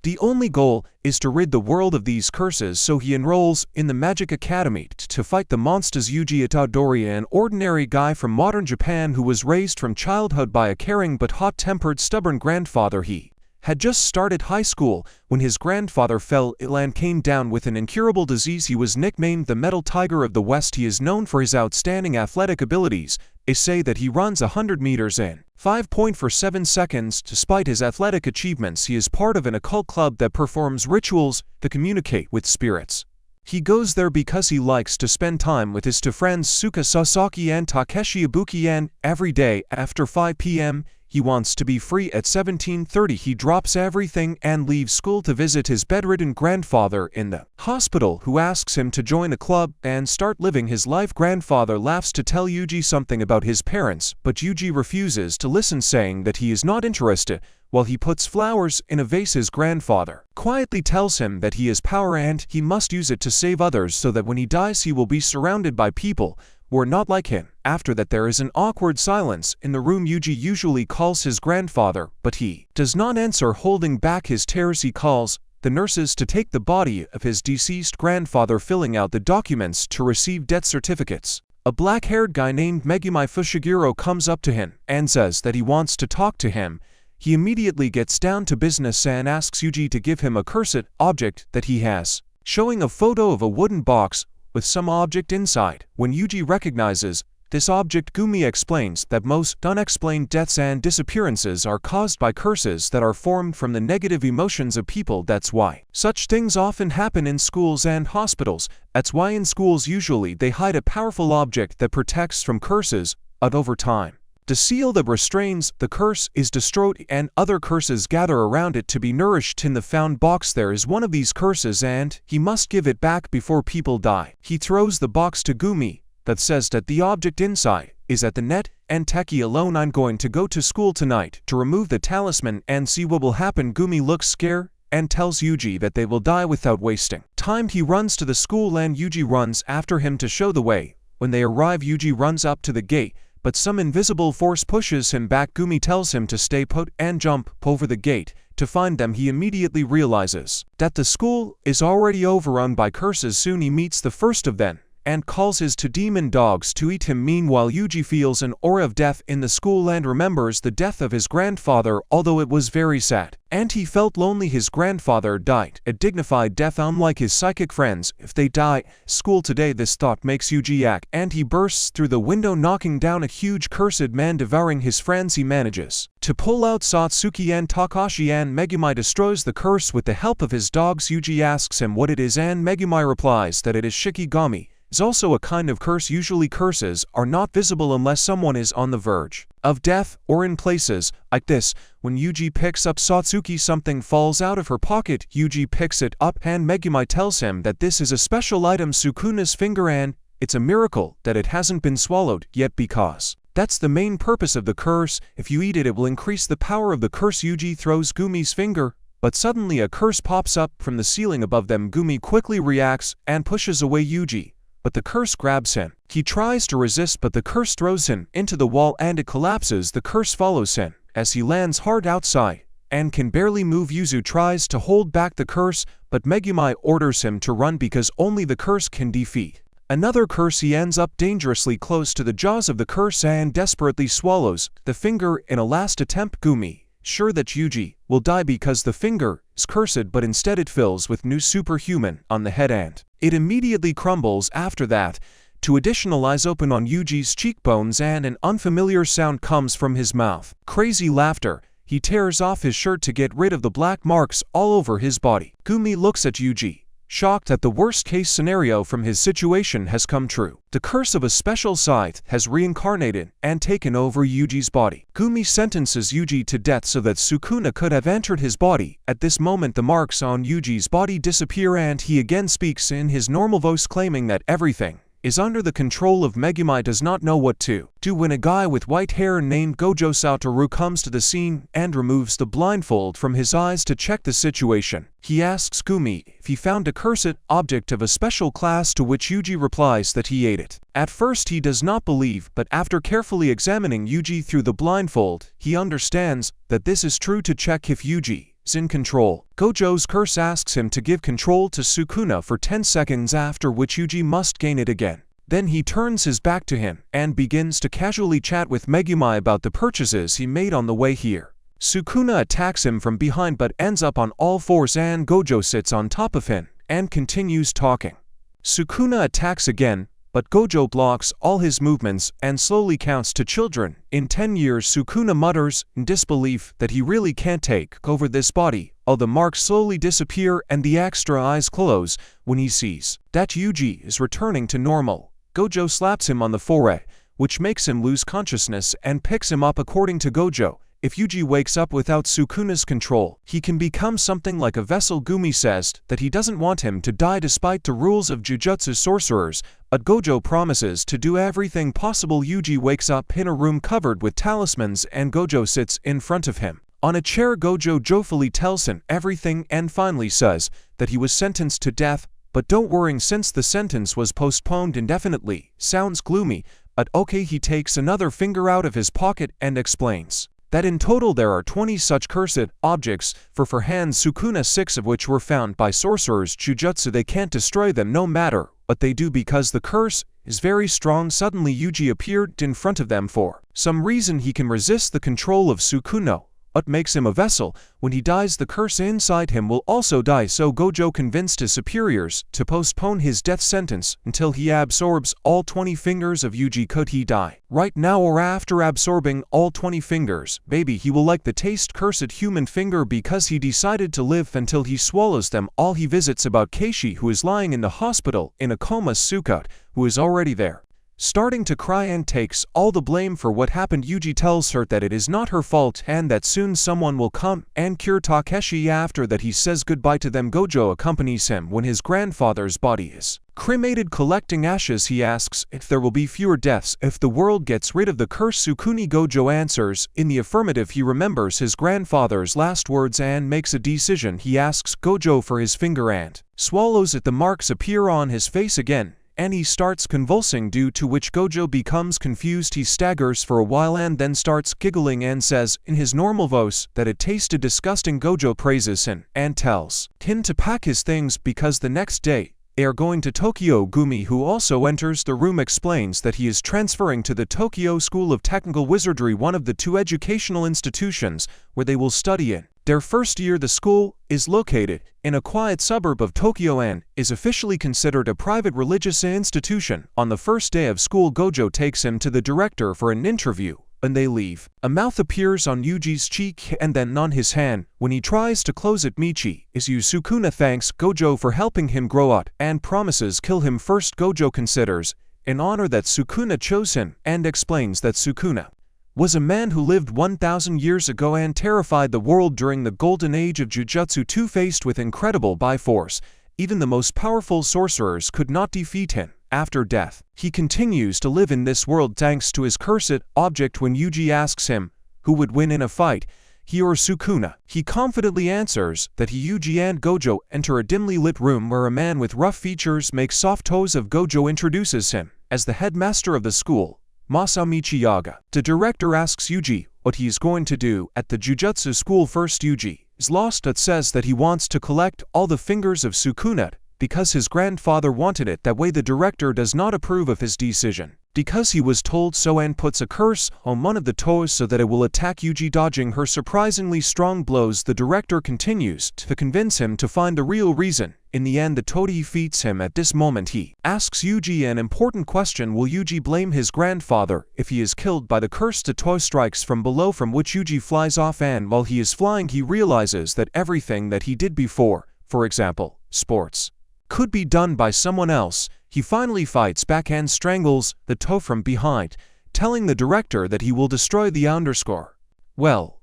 The only goal is to rid the world of these curses, so he enrolls in the Magic Academy to fight the monsters. Yuji Itadori, an ordinary guy from modern Japan who was raised from childhood by a caring but hot-tempered, stubborn grandfather. He had just started high school when his grandfather fell ill and came down with an incurable disease. He was nicknamed the Metal Tiger of the West. He is known for his outstanding athletic abilities. They say that he runs 100 meters in 5.47 seconds. Despite his athletic achievements, he is part of an occult club that performs rituals to communicate with spirits. He goes there because he likes to spend time with his two friends Suka Sasaki and Takeshi Ibuki, and every day after 5 p.m., he wants to be free. At 17:30, he drops everything and leaves school to visit his bedridden grandfather in the hospital, who asks him to join a club and start living his life. Grandfather laughs to tell Yuji something about his parents, but Yuji refuses to listen, saying that he is not interested. While he puts flowers in a vase, his grandfather quietly tells him that he has power and he must use it to save others, so that when he dies he will be surrounded by people who are not like him. After that, there is an awkward silence in the room. Yuji usually calls his grandfather, but he does not answer. Holding back his tears, he calls the nurses to take the body of his deceased grandfather, filling out the documents to receive death certificates. A black-haired guy named Megumi Fushiguro comes up to him and says that he wants to talk to him. He immediately gets down to business and asks Yuji to give him a cursed object that he has, showing a photo of a wooden box with some object inside. When Yuji recognizes this object, Gumi explains that most unexplained deaths and disappearances are caused by curses that are formed from the negative emotions of people. That's why such things often happen in schools and hospitals. That's why in schools usually they hide a powerful object that protects from curses, but over time the seal that restrains the curse is destroyed and other curses gather around it to be nourished. In the found box there is one of these curses and he must give it back before people die. He throws the box to Gumi that says that the object inside is at the net and Teki alone. I'm going to go to school tonight to remove the talisman and see what will happen. Gumi looks scared and tells Yuji that they will die without wasting time. He runs to the school and Yuji runs after him to show the way. When they arrive, Yuji runs up to the gate, but some invisible force pushes him back. Gumi tells him to stay put and jump over the gate to find them. He immediately realizes that the school is already overrun by curses. Soon he meets the first of them and calls his two demon dogs to eat him. Meanwhile, Yuji feels an aura of death in the school and remembers the death of his grandfather, although it was very sad and he felt lonely. His grandfather died a dignified death, unlike his psychic friends. If they die school today, this thought makes Yuji act, and he bursts through the window, knocking down a huge cursed man devouring his friends. He manages to pull out Satsuki and Takashi, and Megumi destroys the curse with the help of his dogs. Yuji asks him what it is and Megumi replies that it is Shikigami. Is also a kind of curse. Usually curses are not visible unless someone is on the verge of death or in places like this. When Yuji picks up Satsuki, something falls out of her pocket. Yuji picks it up and Megumi tells him that this is a special item, Sukuna's finger, and it's a miracle that it hasn't been swallowed yet, because that's the main purpose of the curse. If you eat it, it will increase the power of the curse. Yuji throws Gumi's finger, but suddenly a curse pops up from the ceiling above them. Gumi quickly reacts and pushes away Yuji, but the curse grabs him. He tries to resist, but the curse throws him into the wall and it collapses. The curse follows him as he lands hard outside and can barely move. Yuzu tries to hold back the curse, but Megumi orders him to run because only the curse can defeat another curse. He ends up dangerously close to the jaws of the curse and desperately swallows the finger in a last attempt. Gumi, sure that Yuji will die because the finger is cursed, but instead it fills with new superhuman on the head and it immediately crumbles. After that, two additional eyes open on Yuji's cheekbones and an unfamiliar sound comes from his mouth. Crazy laughter. He tears off his shirt to get rid of the black marks all over his body. Gumi looks at Yuji, shocked that the worst-case scenario from his situation has come true. The curse of a special scythe has reincarnated and taken over Yuji's body. Gumi sentences Yuji to death so that Sukuna could have entered his body. At this moment, the marks on Yuji's body disappear and he again speaks in his normal voice, claiming that everything is under the control of Megumi. Does not know what to do when a guy with white hair named Gojo Satoru comes to the scene and removes the blindfold from his eyes to check the situation. He asks Gumi if he found a cursed object of a special class, to which Yuji replies that he ate it. At first he does not believe, but after carefully examining Yuji through the blindfold, he understands that this is true. To check if Yuji is in control. Gojo's curse asks him to give control to Sukuna for 10 seconds, after which Yuji must gain it again. Then he turns his back to him and begins to casually chat with Megumi about the purchases he made on the way here. Sukuna attacks him from behind but ends up on all fours, and Gojo sits on top of him and continues talking. Sukuna attacks again, but Gojo blocks all his movements and slowly counts to children. In 10 years, Sukuna mutters in disbelief that he really can't take over this body. All the marks slowly disappear and the extra eyes close when he sees that Yuji is returning to normal. Gojo slaps him on the forehead, which makes him lose consciousness and picks him up. According to Gojo, if Yuji wakes up without Sukuna's control, he can become something like a vessel. Gumi says that he doesn't want him to die despite the rules of Jujutsu sorcerers, but Gojo promises to do everything possible. Yuji wakes up in a room covered with talismans and Gojo sits in front of him. On a chair, Gojo joyfully tells him everything and finally says that he was sentenced to death, but don't worry since the sentence was postponed indefinitely. Sounds gloomy, but okay. He takes another finger out of his pocket and explains that in total there are 20 such cursed objects for hands Sukuna, 6 of which were found by sorcerers Jujutsu. They can't destroy them no matter what they do because the curse is very strong. Suddenly Yuji appeared in front of them. For some reason he can resist the control of Sukuna. What makes him a vessel? When he dies, the curse inside him will also die, so Gojo convinced his superiors to postpone his death sentence until he absorbs all 20 fingers of Yuji. Could he die right now or after absorbing all 20 fingers? Maybe he will like the taste cursed human finger because he decided to live until he swallows them all. He visits about Keishi, who is lying in the hospital in a coma. Sukuna, who is already there, starting to cry and takes all the blame for what happened. Yuji tells her that it is not her fault and that soon someone will come and cure Takeshi. After that he says goodbye to them. Gojo accompanies him when his grandfather's body is cremated. Collecting ashes, he asks if there will be fewer deaths if the world gets rid of the curse. Sukuna. Gojo answers in the affirmative. He remembers his grandfather's last words and makes a decision. He asks Gojo for his finger and swallows it. The marks appear on his face again, and he starts convulsing, due to which Gojo becomes confused. He staggers for a while and then starts giggling and says in his normal voice that it tasted disgusting. Gojo praises him and tells him to pack his things because the next day they are going to Tokyo. Gumi, who also enters the room, explains that he is transferring to the Tokyo School of Technical Wizardry, one of the 2 educational institutions where they will study in their first year. The school is located in a quiet suburb of Tokyo and is officially considered a private religious institution. On the first day of school, Gojo takes him to the director for an interview. When they leave, a mouth appears on Yuji's cheek and then on his hand. When he tries to close it, Michi is you. Sukuna thanks Gojo for helping him grow up and promises kill him first. Gojo considers in honor that Sukuna chose him and explains that Sukuna was a man who lived 1,000 years ago and terrified the world during the golden age of Jujutsu. Faced with incredible by force, even the most powerful sorcerers could not defeat him. After death, he continues to live in this world thanks to his cursed object. When Yuji asks him who would win in a fight, he or Sukuna, he confidently answers that he. Yuji and Gojo enter a dimly lit room where a man with rough features makes soft toes of Gojo introduces him as the headmaster of the school, Masamichi Yaga. The director asks Yuji what he is going to do at the Jujutsu school. First, Yuji is lost but says that he wants to collect all the fingers of Sukuna because his grandfather wanted it that way. The director does not approve of his decision because he was told so and puts a curse on one of the toes so that it will attack Yuji, dodging her surprisingly strong blows. The director continues to convince him to find the real reason. In the end, the toe defeats him. At this moment he asks Yuji an important question: will Yuji blame his grandfather if he is killed by the curse? The toe strikes from below, from which Yuji flies off, and while he is flying he realizes that everything that he did before, for example, sports, could be done by someone else. He finally fights back and strangles the toe from behind, telling the director that he will destroy the underscore. Well,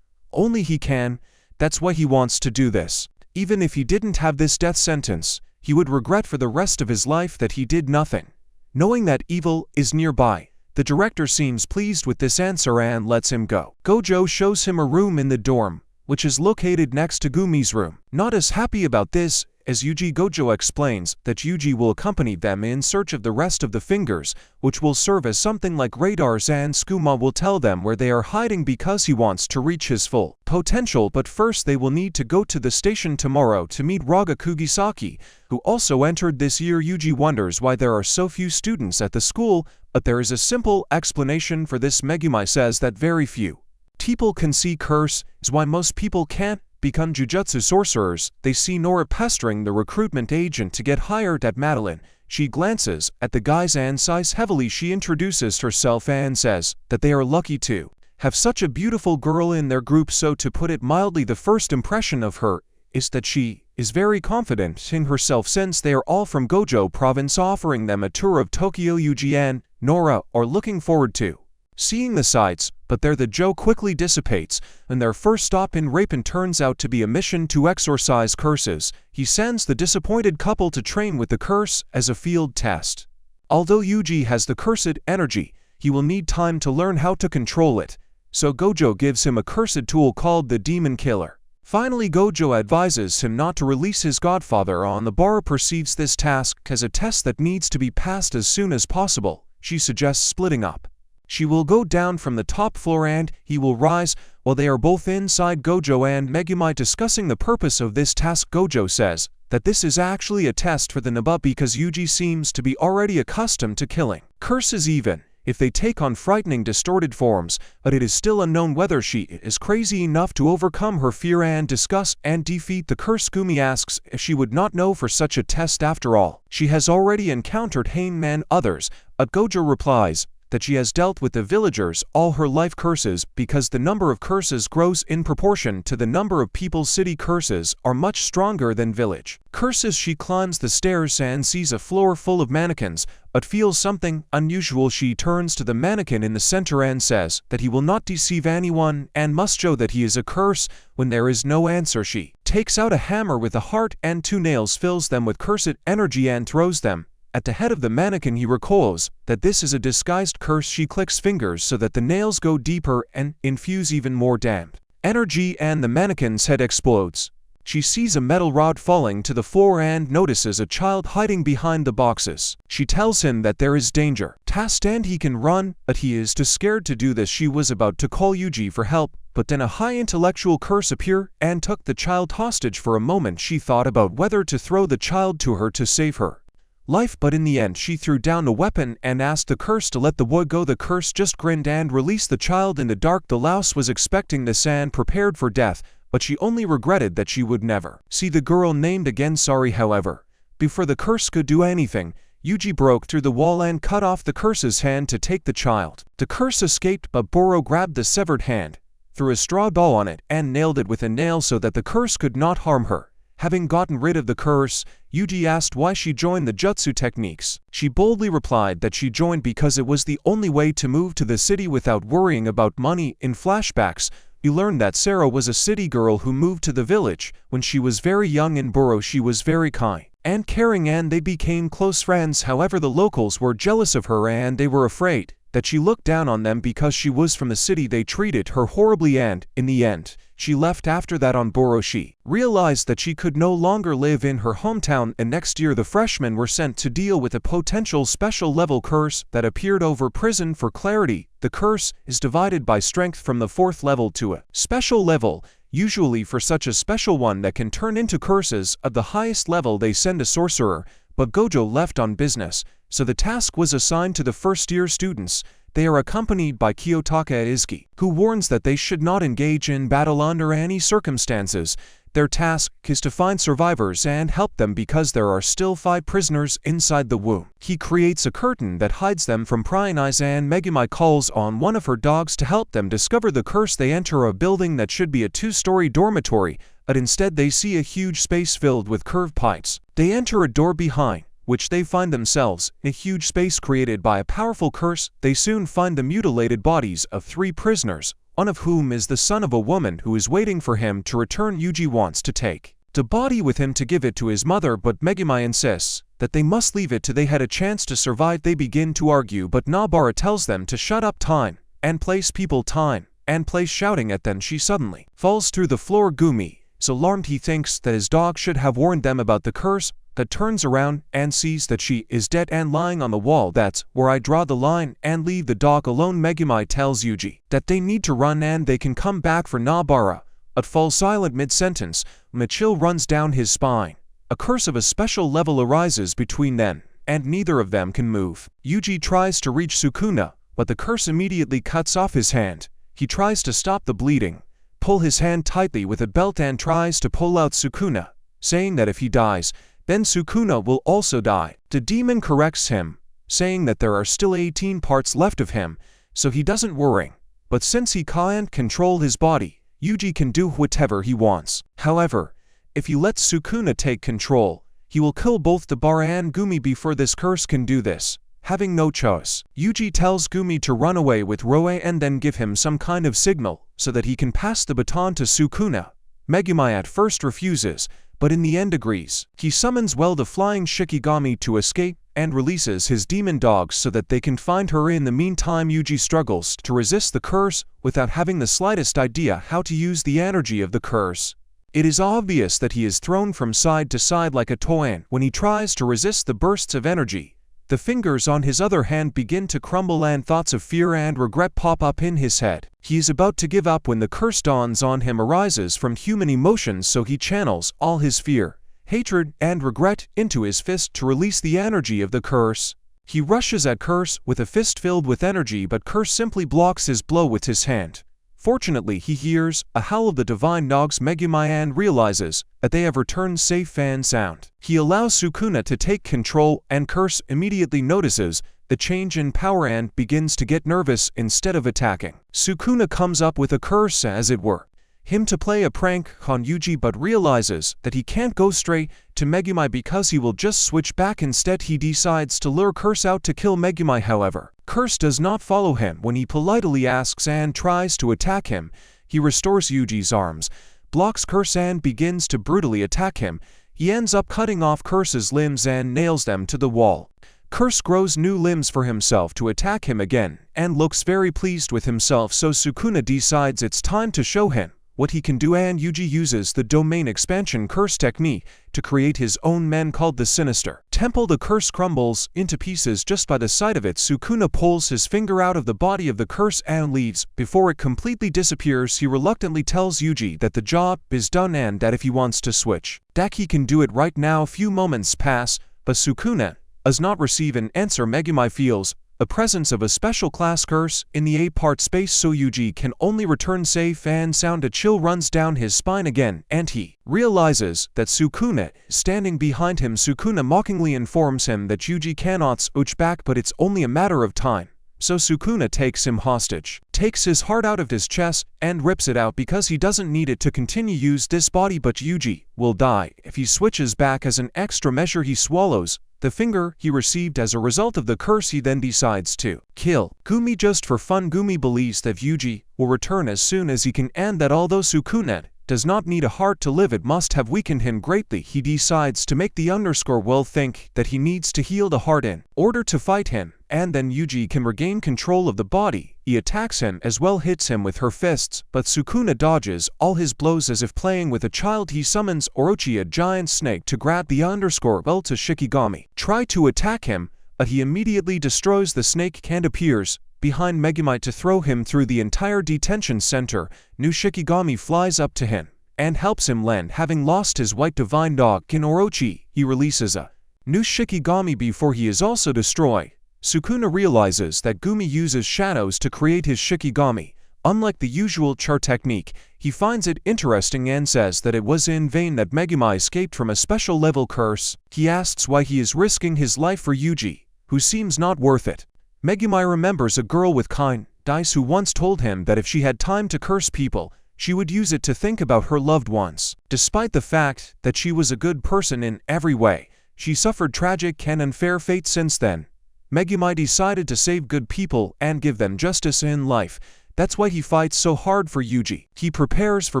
only he can. That's why he wants to do this. Even if he didn't have this death sentence, he would regret for the rest of his life that he did nothing. Knowing that evil is nearby, the director seems pleased with this answer and lets him go. Gojo shows him a room in the dorm, which is located next to Gumi's room. Not as happy about this as Yuji Gojo explains that Yuji will accompany them in search of the rest of the fingers, which will serve as something like radars, and Tsukuma will tell them where they are hiding because he wants to reach his full potential. But first they will need to go to the station tomorrow to meet Raga Kugisaki, who also entered this year. Yuji wonders why there are so few students at the school, but there is a simple explanation for this. Megumi says that very few people can see curse is why most people can't become Jujutsu sorcerers. They see Nora pestering the recruitment agent to get hired at Madeline. She glances at the guys and sighs heavily. She introduces herself and says that they are lucky to have such a beautiful girl in their group. So to put it mildly, the first impression of her is that she is very confident in herself, since they are all from Gojo province. Offering them a tour of Tokyo, Yuji and Nora are looking forward to seeing the sights, but there the joke quickly dissipates, and their first stop in Orphan turns out to be a mission to exorcise curses. He sends the disappointed couple to train with the curse as a field test. Although Yuji has the cursed energy, he will need time to learn how to control it, so Gojo gives him a cursed tool called the Demon Killer. Finally, Gojo advises him not to release his godfather on the bar. Perceives this task as a test that needs to be passed as soon as possible. She suggests splitting up. She will go down from the top floor and he will rise. While they are both inside, Gojo and Megumi discussing the purpose of this task, Gojo says that this is actually a test for the Naba because Yuji seems to be already accustomed to killing curses even if they take on frightening distorted forms, but it is still unknown whether she is crazy enough to overcome her fear and discuss and defeat the curse. Gumi asks if she would not know for such a test. After all, she has already encountered Hangman others, but Gojo replies that she has dealt with the villagers all her life. Curses, because the number of curses grows in proportion to the number of people. City curses are much stronger than village curses. She climbs the stairs and sees a floor full of mannequins, but feels something unusual. She turns to the mannequin in the center and says that he will not deceive anyone and must show that he is a curse. When there is no answer, she takes out a hammer with a heart and 2 nails, fills them with cursed energy and throws them at the head of the mannequin. He recalls that this is a disguised curse. She clicks fingers so that the nails go deeper and infuse even more damp energy, and the mannequin's head explodes. She sees a metal rod falling to the floor and notices a child hiding behind the boxes. She tells him that there is danger and he can run, but he is too scared to do this. She was about to call Yuji for help, but then a high intellectual curse appeared and took the child hostage. For a moment she thought about whether to throw the child to her to save her life, but in the end she threw down a weapon and asked the curse to let the boy go. The curse just grinned and released the child in the dark. The louse was expecting this and prepared for death, but she only regretted that she would never see the girl named again. Sorry, however, before the curse could do anything, Yuji broke through the wall and cut off the curse's hand to take the child. The curse escaped, but Boro grabbed the severed hand, threw a straw ball on it, and nailed it with a nail so that the curse could not harm her. Having gotten rid of the curse, Yuji asked why she joined the jutsu techniques. She boldly replied that she joined because it was the only way to move to the city without worrying about money. In flashbacks, we learned that Sarah was a city girl who moved to the village when she was very young. In Boro, she was very kind and caring, and they became close friends. However, the locals were jealous of her and they were afraid that she looked down on them because she was from the city. They treated her horribly, and in the end, she left. After that, on Boro, she realized that she could no longer live in her hometown, and next year the freshmen were sent to deal with a potential special level curse that appeared over prison. For clarity, the curse is divided by strength from the 4th level to a special level. Usually for such a special one that can turn into curses of the highest level, they send a sorcerer, but Gojo left on business, so the task was assigned to the first-year students. They are accompanied by Kiyotaka Izuki, who warns that they should not engage in battle under any circumstances. Their task is to find survivors and help them because there are still 5 prisoners inside the womb. He creates a curtain that hides them from prying eyes, and Megumi calls on one of her dogs to help them discover the curse. They enter a building that should be a 2-story dormitory, but instead they see a huge space filled with curved pipes. They enter a door behind which they find themselves in a huge space created by a powerful curse. They soon find the mutilated bodies of 3 prisoners, one of whom is the son of a woman who is waiting for him to return. Yuji wants to take the body with him to give it to his mother, but Megumi insists that they must leave it till they had a chance to survive. They begin to argue, but Nobara tells them to shut up. Time and place, people, time and place. Shouting at them, she suddenly falls through the floor. Gumi So alarmed he thinks that his dog should have warned them about the curse, but turns around and sees that she is dead and lying on the wall. That's where I draw the line and leave the dog alone. Megumi tells Yuji that they need to run and they can come back for Nobara, but falls silent mid-sentence. A chill runs down his spine. A curse of a special level arises between them, and neither of them can move. Yuji tries to reach Sukuna, but the curse immediately cuts off his hand. He tries to stop the bleeding, pull his hand tightly with a belt and tries to pull out Sukuna, saying that if he dies, then Sukuna will also die. The demon corrects him, saying that there are still 18 parts left of him, so he doesn't worry. But since he can't control his body, Yuji can do whatever he wants. However, if he lets Sukuna take control, he will kill both Nobara and Gumi before this curse can do this. Having no choice, Yuji tells Gumi to run away with Roe and then give him some kind of signal so that he can pass the baton to Sukuna. Megumi at first refuses, but in the end agrees. He summons the flying Shikigami to escape and releases his demon dogs so that they can find her. In the meantime, Yuji struggles to resist the curse without having the slightest idea how to use the energy of the curse. It is obvious that he is thrown from side to side like a toy when he tries to resist the bursts of energy. The fingers on his other hand begin to crumble and thoughts of fear and regret pop up in his head. He is about to give up when the curse dawns on him arises from human emotions, so he channels all his fear, hatred, and regret into his fist to release the energy of the curse. He rushes at Curse with a fist filled with energy, but Curse simply blocks his blow with his hand. Fortunately, he hears a howl of the divine dogs Megumi and realizes that they have returned safe and sound. He allows Sukuna to take control and Curse immediately notices the change in power and begins to get nervous instead of attacking. Sukuna comes up with a curse, as it were, him to play a prank on Yuji, but realizes that he can't go straight to Megumi because he will just switch back. Instead, he decides to lure Curse out to kill Megumi. However, Curse does not follow him when he politely asks and tries to attack him. He restores Yuji's arms, blocks Curse and begins to brutally attack him. He ends up cutting off Curse's limbs and nails them to the wall. Curse grows new limbs for himself to attack him again and looks very pleased with himself, so Sukuna decides it's time to show him what he can do, and Yuji uses the domain expansion curse technique to create his own men called the Sinister Temple. The curse crumbles into pieces just by the sight of it. Sukuna pulls his finger out of the body of the curse and leaves. Before it completely disappears, he reluctantly tells Yuji that the job is done and that if he wants to switch back he can do it right now. A few moments pass, but Sukuna does not receive an answer. Megumi feels the presence of a special class curse in the 8-part space, so Yuji can only return safe and sound. A chill runs down his spine again, and he realizes that Sukuna is standing behind him. Sukuna mockingly informs him that Yuji cannot switch back, but it's only a matter of time. So Sukuna takes him hostage, takes his heart out of his chest and rips it out because he doesn't need it to continue use this body, but Yuji will die if he switches back. As an extra measure, he swallows the finger he received as a result of the curse. He then decides to kill Gumi just for fun. Gumi believes that Yuji will return as soon as he can, and that although Sukuna does not need a heart to live, it must have weakened him greatly. He decides to make the think that he needs to heal the heart in order to fight him, and then Yuji can regain control of the body. He attacks him as well, hits him with her fists, but Sukuna dodges all his blows as if playing with a child. He summons Orochi, a giant snake, to grab the to Shikigami. Try to attack him, but he immediately destroys the snake and appears behind Megumi to throw him through the entire detention center. New Shikigami flies up to him and helps him land. Having lost his white divine dog in Orochi, he releases a new Shikigami before he is also destroyed. Sukuna realizes that Gumi uses shadows to create his Shikigami. Unlike the usual char technique, he finds it interesting and says that it was in vain that Megumi escaped from a special level curse. He asks why he is risking his life for Yuji, who seems not worth it. Megumi remembers a girl with kind eyes who once told him that if she had time to curse people, she would use it to think about her loved ones. Despite the fact that she was a good person in every way, she suffered tragic and unfair fate since then. Megumi decided to save good people and give them justice in life. That's why he fights so hard for Yuji. He prepares for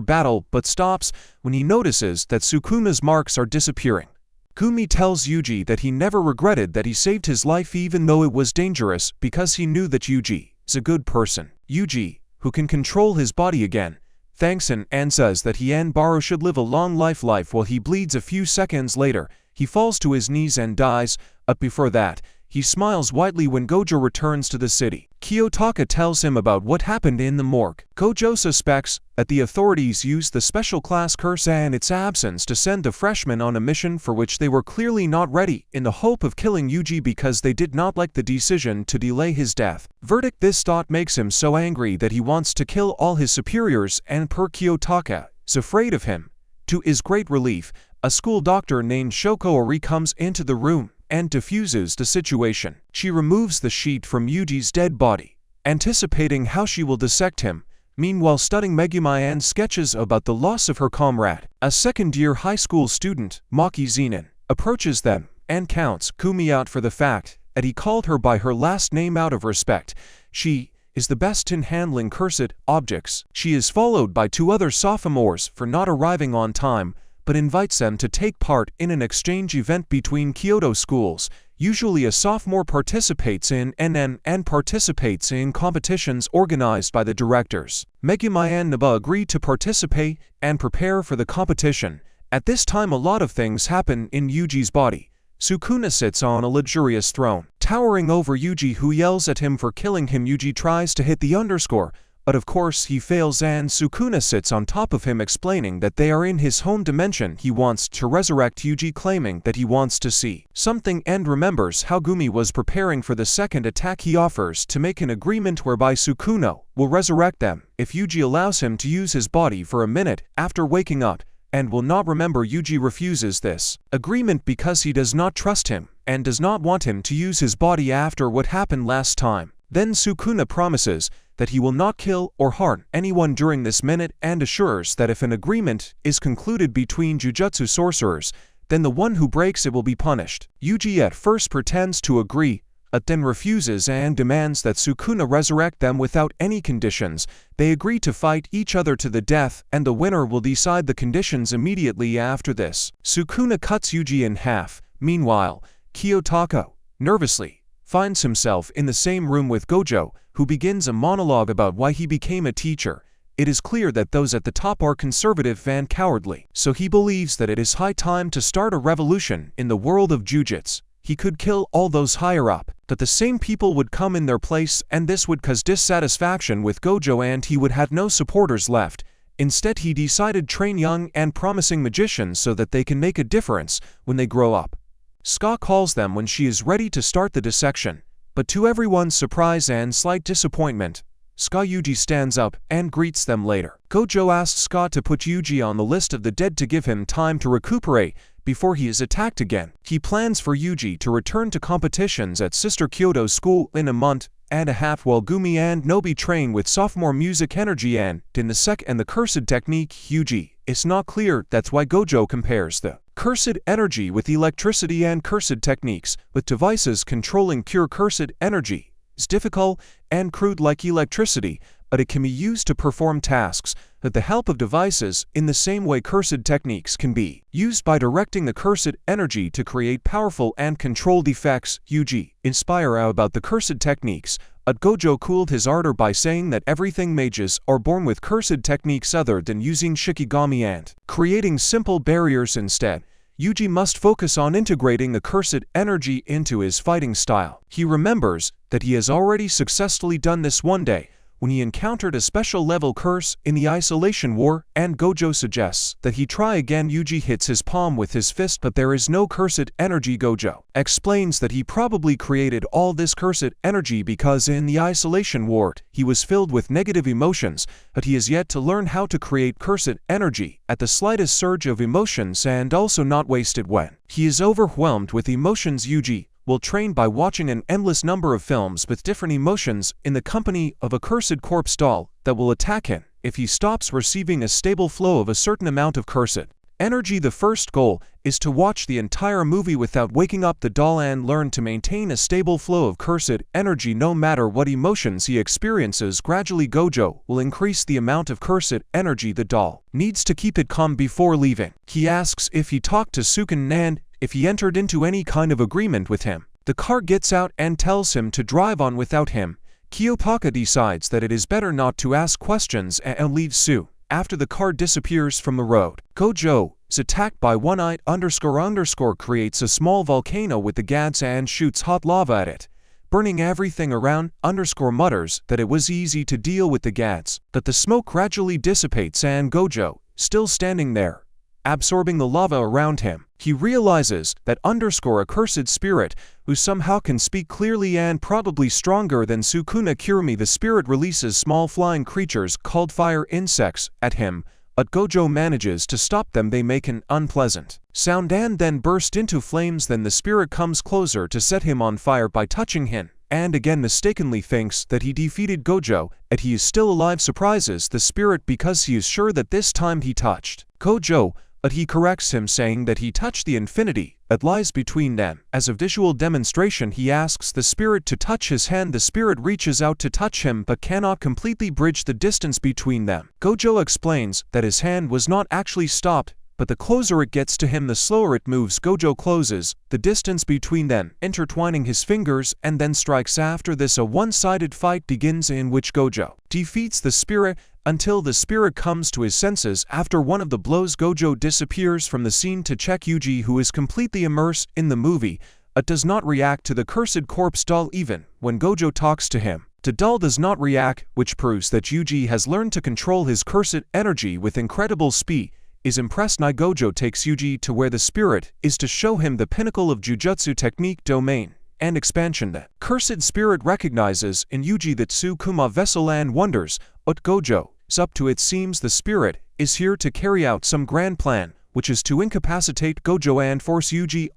battle but stops when he notices that Sukuna's marks are disappearing. Gumi tells Yuji that he never regretted that he saved his life even though it was dangerous, because he knew that Yuji is a good person. Yuji, who can control his body again, thanks and says that he and Baro should live a long life while he bleeds a few seconds later. He falls to his knees and dies, but before that, he smiles widely when Gojo returns to the city. Kiyotaka tells him about what happened in the morgue. Gojo suspects that the authorities used the special class curse and its absence to send the freshmen on a mission for which they were clearly not ready, in the hope of killing Yuji because they did not like the decision to delay his death. Verdict: this thought makes him so angry that he wants to kill all his superiors, and per Kiyotaka is afraid of him. To his great relief, a school doctor named Shoko Ori comes into the room and diffuses the situation. She removes the sheet from Yuji's dead body, anticipating how she will dissect him, meanwhile studying Megumi's sketches about the loss of her comrade. A second-year high school student, Maki Zenin, approaches them and counts Kumi out for the fact that he called her by her last name out of respect. She is the best in handling cursed objects. She is followed by two other sophomores for not arriving on time, but invites them to take part in an exchange event between Kyoto schools. Usually a sophomore participates in NN and participates in competitions organized by the directors. Megumi and Naba agree to participate and prepare for the competition. At this time a lot of things happen in Yuji's body. Sukuna sits on a luxurious throne, towering over Yuji, who yells at him for killing him. Yuji tries to hit the underscore, but of course he fails, and Sukuna sits on top of him explaining that they are in his home dimension. He wants to resurrect Yuji, claiming that he wants to see something and remembers how Gumi was preparing for the second attack. He offers to make an agreement whereby Sukuna will resurrect them if Yuji allows him to use his body for a minute after waking up, and will not remember. Yuji refuses this agreement because he does not trust him and does not want him to use his body after what happened last time. Then Sukuna promises that he will not kill or harm anyone during this minute and assures that if an agreement is concluded between Jujutsu sorcerers, then the one who breaks it will be punished. Yuji at first pretends to agree, but then refuses and demands that Sukuna resurrect them without any conditions. They agree to fight each other to the death, and the winner will decide the conditions immediately after this. Sukuna cuts Yuji in half. Meanwhile, Kiyotaka, nervously, finds himself in the same room with Gojo, who begins a monologue about why he became a teacher. It is clear that those at the top are conservative and cowardly, so he believes that it is high time to start a revolution in the world of Jujutsu. He could kill all those higher up, but the same people would come in their place, and this would cause dissatisfaction with Gojo and he would have no supporters left. Instead he decided train young and promising magicians so that they can make a difference when they grow up. Ska calls them when she is ready to start the dissection, but to everyone's surprise and slight disappointment, Ska Yuji stands up and greets them later. Gojo asks Ska to put Yuji on the list of the dead to give him time to recuperate before he is attacked again. He plans for Yuji to return to competitions at Sister Kyoto School in a month and a half while Gumi and Nobi train with sophomore music energy and in the cursed technique Yuji. It's not clear. That's why Gojo compares the cursed energy with electricity and cursed techniques with devices controlling pure cursed energy. It's difficult and crude like electricity, but it can be used to perform tasks with the help of devices in the same way cursed techniques can be used by directing the cursed energy to create powerful and controlled effects. Yuji inspire about the cursed techniques, but Gojo cooled his ardor by saying that everything mages are born with cursed techniques other than using Shikigami and creating simple barriers instead. Yuji must focus on integrating the cursed energy into his fighting style. He remembers that he has already successfully done this one day when he encountered a special level curse in the Isolation War, and Gojo suggests that he try again. Yuji hits his palm with his fist, but there is no cursed energy. Gojo explains that he probably created all this cursed energy because in the Isolation War he was filled with negative emotions, but he has yet to learn how to create cursed energy at the slightest surge of emotions and also not waste it when he is overwhelmed with emotions. Yuji will train by watching an endless number of films with different emotions in the company of a cursed corpse doll that will attack him if he stops receiving a stable flow of a certain amount of cursed energy. The first goal is to watch the entire movie without waking up the doll and learn to maintain a stable flow of cursed energy no matter what emotions he experiences. Gradually Gojo will increase the amount of cursed energy the doll needs to keep it calm before leaving. He asks if he talked to Sukuna and if he entered into any kind of agreement with him. The car gets out and tells him to drive on without him. Kiyotaka decides that it is better not to ask questions and leaves Su after the car disappears from the road. Gojo is attacked by one-eyed __ creates a small volcano with the gads and shoots hot lava at it, burning everything around, mutters that it was easy to deal with the gads, that the smoke gradually dissipates and Gojo, still standing there, absorbing the lava around him. He realizes that a cursed spirit, who somehow can speak clearly and probably stronger than Sukuna Kirumi. The spirit releases small flying creatures called fire insects at him, but Gojo manages to stop them. They make an unpleasant sound and then burst into flames. Then the spirit comes closer to set him on fire by touching him, and again mistakenly thinks that he defeated Gojo, and he is still alive. Surprises the spirit because he is sure that this time he touched Gojo, but he corrects him saying that he touched the infinity that lies between them. As a visual demonstration, he asks the spirit to touch his hand. The spirit reaches out to touch him but cannot completely bridge the distance between them. Gojo explains that his hand was not actually stopped, but the closer it gets to him the slower it moves. Gojo closes the distance between them, intertwining his fingers, and then strikes. After this, a one-sided fight begins in which Gojo defeats the spirit until the spirit comes to his senses. After one of the blows, Gojo disappears from the scene to check Yuji, who is completely immersed in the movie, but does not react to the cursed corpse doll even when Gojo talks to him. The doll does not react, which proves that Yuji has learned to control his cursed energy with incredible speed. Is impressed. Gojo takes Yuji to where the spirit is to show him the pinnacle of Jujutsu technique, domain, and expansion. The cursed spirit recognizes in Yuji that Sukuma vessel and wonders what Gojo is up to. It seems the spirit is here to carry out some grand plan, which is to incapacitate Gojo and force Yuji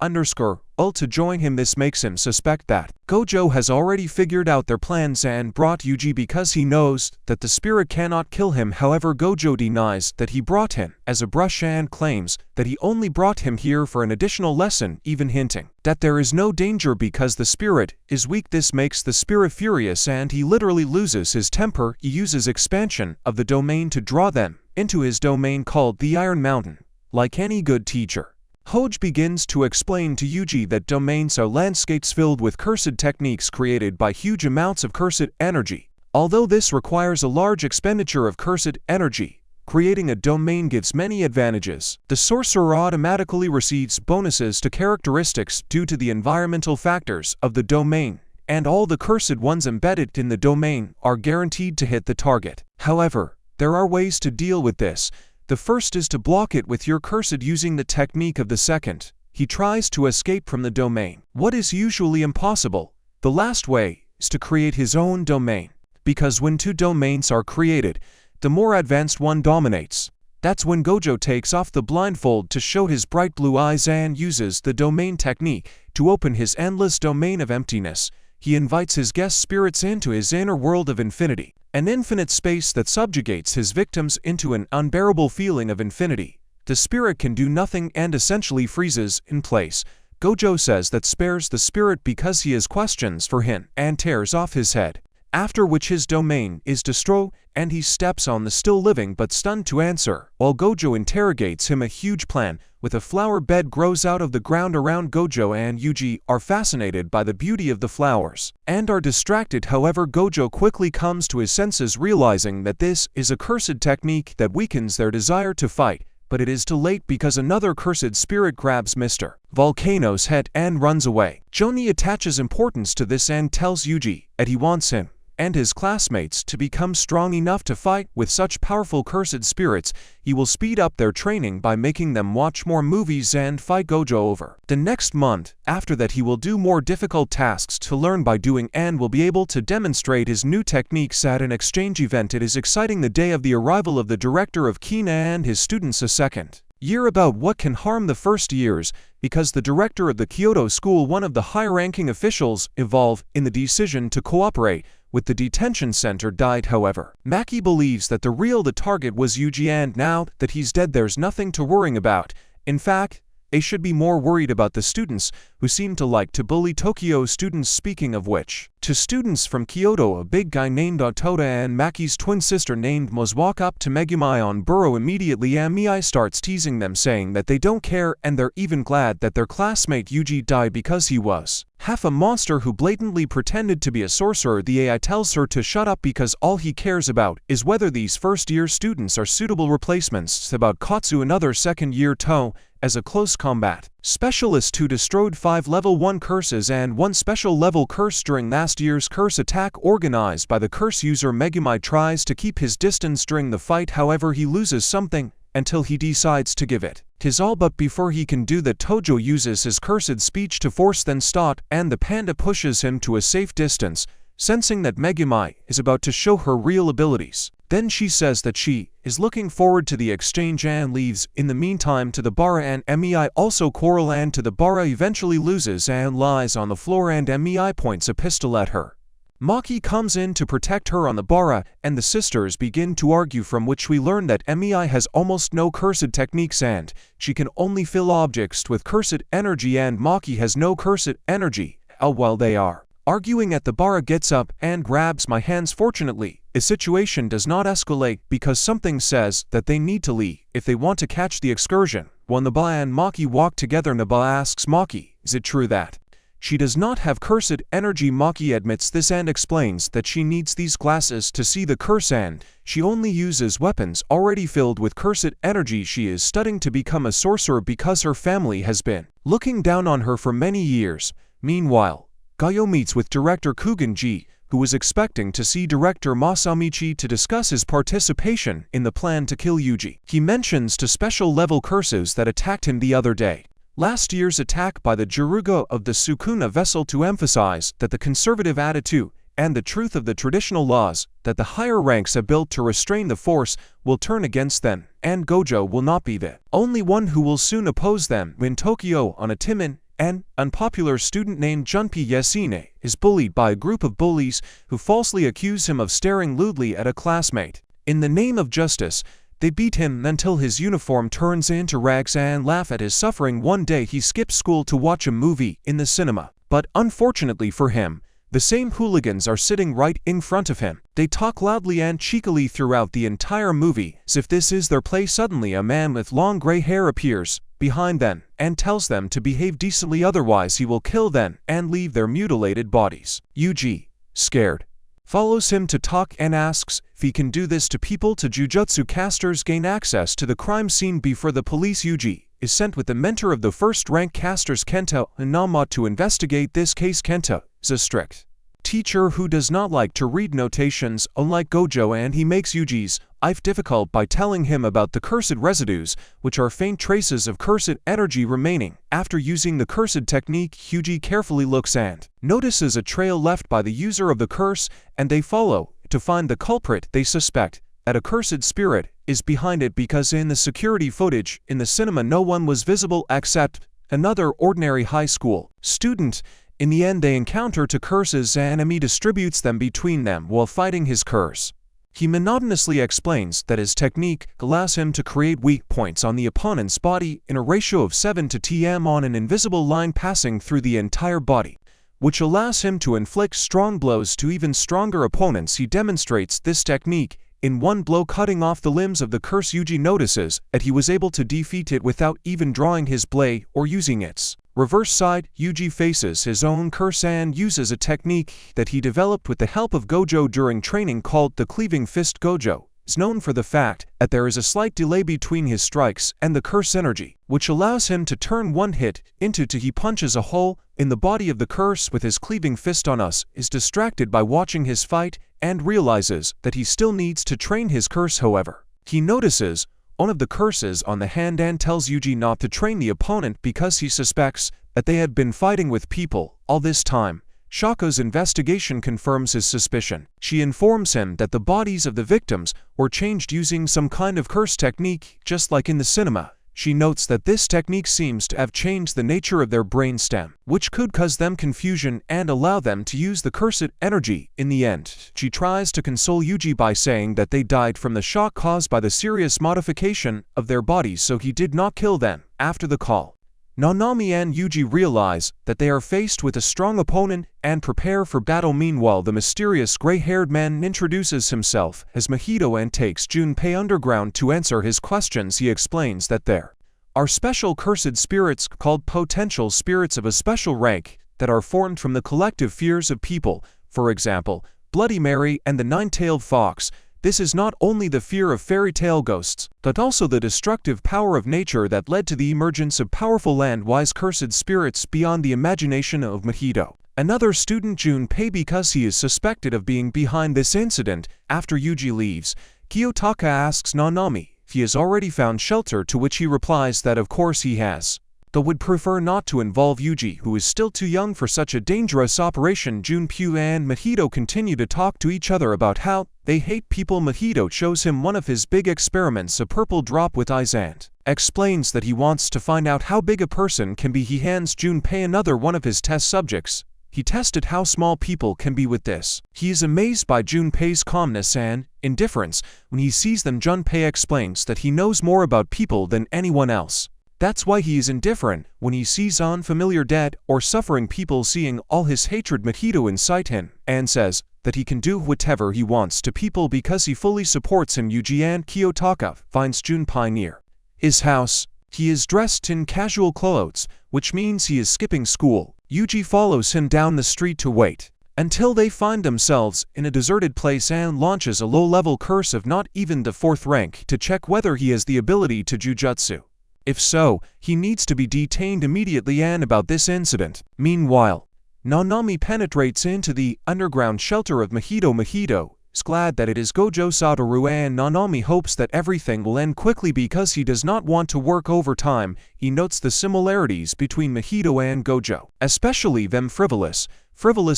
to join him. This makes him suspect that Gojo has already figured out their plans and brought Yuji because he knows that the spirit cannot kill him. However, Gojo denies that he brought him as a brush and claims that he only brought him here for an additional lesson, even hinting that there is no danger because the spirit is weak. This makes the spirit furious and he literally loses his temper. He uses expansion of the domain to draw them into his domain called the Iron Mountain. Like any good teacher, Hoj begins to explain to Yuji that domains are landscapes filled with cursed techniques created by huge amounts of cursed energy. Although this requires a large expenditure of cursed energy, creating a domain gives many advantages. The sorcerer automatically receives bonuses to characteristics due to the environmental factors of the domain, and all the cursed ones embedded in the domain are guaranteed to hit the target. However, there are ways to deal with this. The first is to block it with your cursed using the technique of the second. He tries to escape from the domain. What is usually impossible. The last way is to create his own domain, because when two domains are created, the more advanced one dominates. That's when Gojo takes off the blindfold to show his bright blue eyes and uses the domain technique to open his endless domain of emptiness. He invites his guest spirits into his inner world of infinity, an infinite space that subjugates his victims into an unbearable feeling of infinity. The spirit can do nothing and essentially freezes in place. Gojo says that spares the spirit because he has questions for him and tears off his head, after which his domain is destroyed and he steps on the still living but stunned to answer. While Gojo interrogates him, a huge plant with a flower bed grows out of the ground around Gojo, and Yuji are fascinated by the beauty of the flowers and are distracted. However, Gojo quickly comes to his senses, realizing that this is a cursed technique that weakens their desire to fight. But it is too late because another cursed spirit grabs Mr. Volcano's head and runs away. Joni attaches importance to this and tells Yuji that he wants him and his classmates to become strong enough to fight with such powerful cursed spirits. He will speed up their training by making them watch more movies and fight Gojo over. The next month after that, he will do more difficult tasks to learn by doing and will be able to demonstrate his new techniques at an exchange event. It is exciting, the day of the arrival of the director of Kina and his students a second year about what can harm the first years, because the director of the Kyoto school, one of the high-ranking officials, involved in the decision to cooperate with the detention center, died. However, Maki believes that the target was Yuji, and now that he's dead there's nothing to worry about. In fact, They should be more worried about the students who seem to like to bully Tokyo students. Speaking of which, to students from Kyoto, a big guy named Otoda and Maki's twin sister named Moz walk up to Megumi on Burrow immediately, and Mei starts teasing them, saying that they don't care and they're even glad that their classmate Yuji died because he was half a monster who blatantly pretended to be a sorcerer. The AI tells her to shut up because all he cares about is whether these first-year students are suitable replacements. About Katsu, another second-year To, as a close combat specialist who destroyed 5 level 1 curses and 1 special level curse during last year's curse attack organized by the curse user. Megumi tries to keep his distance during the fight, however he loses something until he decides to give it his all, but before he can do that, Tojo uses his cursed speech to force then stop, and the panda pushes him to a safe distance, sensing that Megumi is about to show her real abilities. Then she says that she is looking forward to the exchange and leaves. In the meantime, to the Bara and Mei also quarrel, and to the Bara eventually loses and lies on the floor, and Mei points a pistol at her. Maki comes in to protect her on the Bara, and the sisters begin to argue, from which we learn that Mei has almost no cursed techniques and she can only fill objects with cursed energy, and Maki has no cursed energy. While they are arguing at the Bara gets up and grabs my hands. Fortunately, the situation does not escalate because something says that they need to leave if they want to catch the excursion. When Naba and Maki walk together, Naba asks Maki, is it true that she does not have cursed energy? Maki admits this and explains that she needs these glasses to see the curse and she only uses weapons already filled with cursed energy. She is studying to become a sorcerer because her family has been looking down on her for many years. Meanwhile, Gayo meets with director Kugenji, who was expecting to see director Masamichi to discuss his participation in the plan to kill Yuji. He mentions to special level curses that attacked him the other day, last year's attack by the Jiruga of the Sukuna vessel, to emphasize that the conservative attitude and the truth of the traditional laws that the higher ranks have built to restrain the force will turn against them, and Gojo will not be the only one who will soon oppose them. In Tokyo, on a timid and unpopular student named Junpei Yasine is bullied by a group of bullies who falsely accuse him of staring lewdly at a classmate. In the name of justice, they beat him until his uniform turns into rags and laugh at his suffering. One day he skips school to watch a movie in the cinema, but unfortunately for him, the same hooligans are sitting right in front of him. They talk loudly and cheekily throughout the entire movie, as if this is their play. Suddenly a man with long gray hair appears behind them and tells them to behave decently, otherwise he will kill them and leave their mutilated bodies. Yuji, scared, follows him to talk and asks if he can do this to people. To Jujutsu casters gain access to the crime scene before the police. Yuji is sent with the mentor of the first rank casters, Kenta Inama, to investigate this case. Kenta is a strict teacher who does not like to read notations, unlike Gojo, and he makes Yuji's life difficult by telling him about the cursed residues, which are faint traces of cursed energy remaining. After using the cursed technique, Yuji carefully looks and notices a trail left by the user of the curse, and they follow to find the culprit. They suspect that a cursed spirit is behind it because in the security footage in the cinema no one was visible except another ordinary high school student. In the end, they encounter two curses and Enemy distributes them between them while fighting his curse. He monotonously explains that his technique allows him to create weak points on the opponent's body in a ratio of 7 to 10 on an invisible line passing through the entire body, which allows him to inflict strong blows to even stronger opponents. He demonstrates this technique in one blow, cutting off the limbs of the curse. Yuji notices that he was able to defeat it without even drawing his blade or using its reverse side. Yuji faces his own curse and uses a technique that he developed with the help of Gojo during training called the Cleaving Fist. Gojo is known for the fact that there is a slight delay between his strikes and the curse energy, which allows him to turn one hit into two. He punches a hole in the body of the curse with his cleaving fist. On us is distracted by watching his fight and realizes that he still needs to train his curse. However, he notices one of the curses on the hand and tells Yuji not to train the opponent because he suspects that they had been fighting with people all this time. Shako's investigation confirms his suspicion. She informs him that the bodies of the victims were changed using some kind of curse technique, just like in the cinema. She notes that this technique seems to have changed the nature of their brainstem, which could cause them confusion and allow them to use the cursed energy. In the end, she tries to console Yuji by saying that they died from the shock caused by the serious modification of their bodies, so he did not kill them. After the call, Nanami and Yuji realize that they are faced with a strong opponent and prepare for battle. Meanwhile, the mysterious gray-haired man introduces himself as Mahito and takes Junpei underground to answer his questions. He explains that there are special cursed spirits called potential spirits of a special rank that are formed from the collective fears of people. For example, Bloody Mary and the nine-tailed fox. This is not only the fear of fairy tale ghosts, but also the destructive power of nature that led to the emergence of powerful land-wise cursed spirits beyond the imagination of Mahito. Another student, Junpei, because he is suspected of being behind this incident. After Yuji leaves, Kiyotaka asks Nanami if he has already found shelter, to which he replies that of course he has, though would prefer not to involve Yuji, who is still too young for such a dangerous operation. Junpei and Mahito continue to talk to each other about how they hate people. Mahito shows him one of his big experiments, a purple drop with eyes, and explains that he wants to find out how big a person can be. He hands Junpei another one of his test subjects. He tested how small people can be with this. He is amazed by Junpei's calmness and indifference. When he sees them, Junpei explains that he knows more about people than anyone else. That's why he is indifferent when he sees unfamiliar dead or suffering people. Seeing all his hatred, Mahito incites him and says that he can do whatever he wants to people because he fully supports him. Yuji and Kiyotaka finds Junpei near his house. He is dressed in casual clothes, which means he is skipping school. Yuji follows him down the street to wait until they find themselves in a deserted place and launches a low-level curse of not even the 4th rank to check whether he has the ability to Jujutsu. If so, he needs to be detained immediately. And about this incident, meanwhile, Nanami penetrates into the underground shelter of Mahito. Mahito is glad that it is Gojo Satoru, and Nanami hopes that everything will end quickly because he does not want to work overtime. He notes the similarities between Mahito and Gojo, especially them frivolous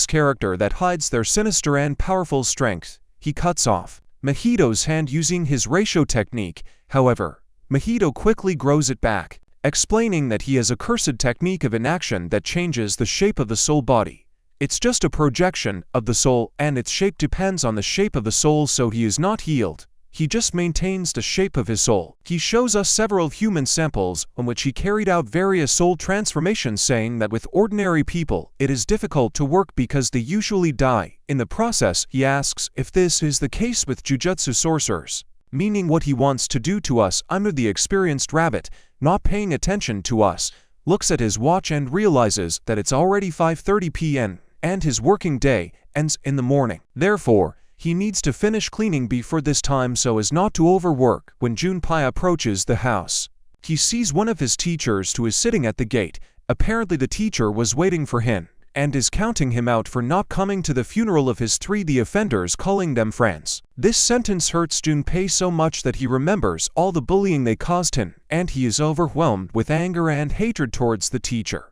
character that hides their sinister and powerful strength. He cuts off Mahito's hand using his ratio technique. However, Mahito quickly grows it back, explaining that he has a cursed technique of inaction that changes the shape of the soul body. It's just a projection of the soul, and its shape depends on the shape of the soul, so he is not healed. He just maintains the shape of his soul. He shows us several human samples on which he carried out various soul transformations, saying that with ordinary people it is difficult to work because they usually die in the process. He asks if this is the case with Jujutsu sorcerers, meaning what he wants to do to us. Under the experienced rabbit, not paying attention to us, looks at his watch and realizes that it's already 5:30 p.m. and his working day ends in the morning. Therefore, he needs to finish cleaning before this time so as not to overwork. When Junpei approaches the house, he sees one of his teachers who is sitting at the gate. Apparently the teacher was waiting for him and is counting him out for not coming to the funeral of his 3 offenders, calling them friends. This sentence hurts Junpei so much that he remembers all the bullying they caused him, and he is overwhelmed with anger and hatred towards the teacher.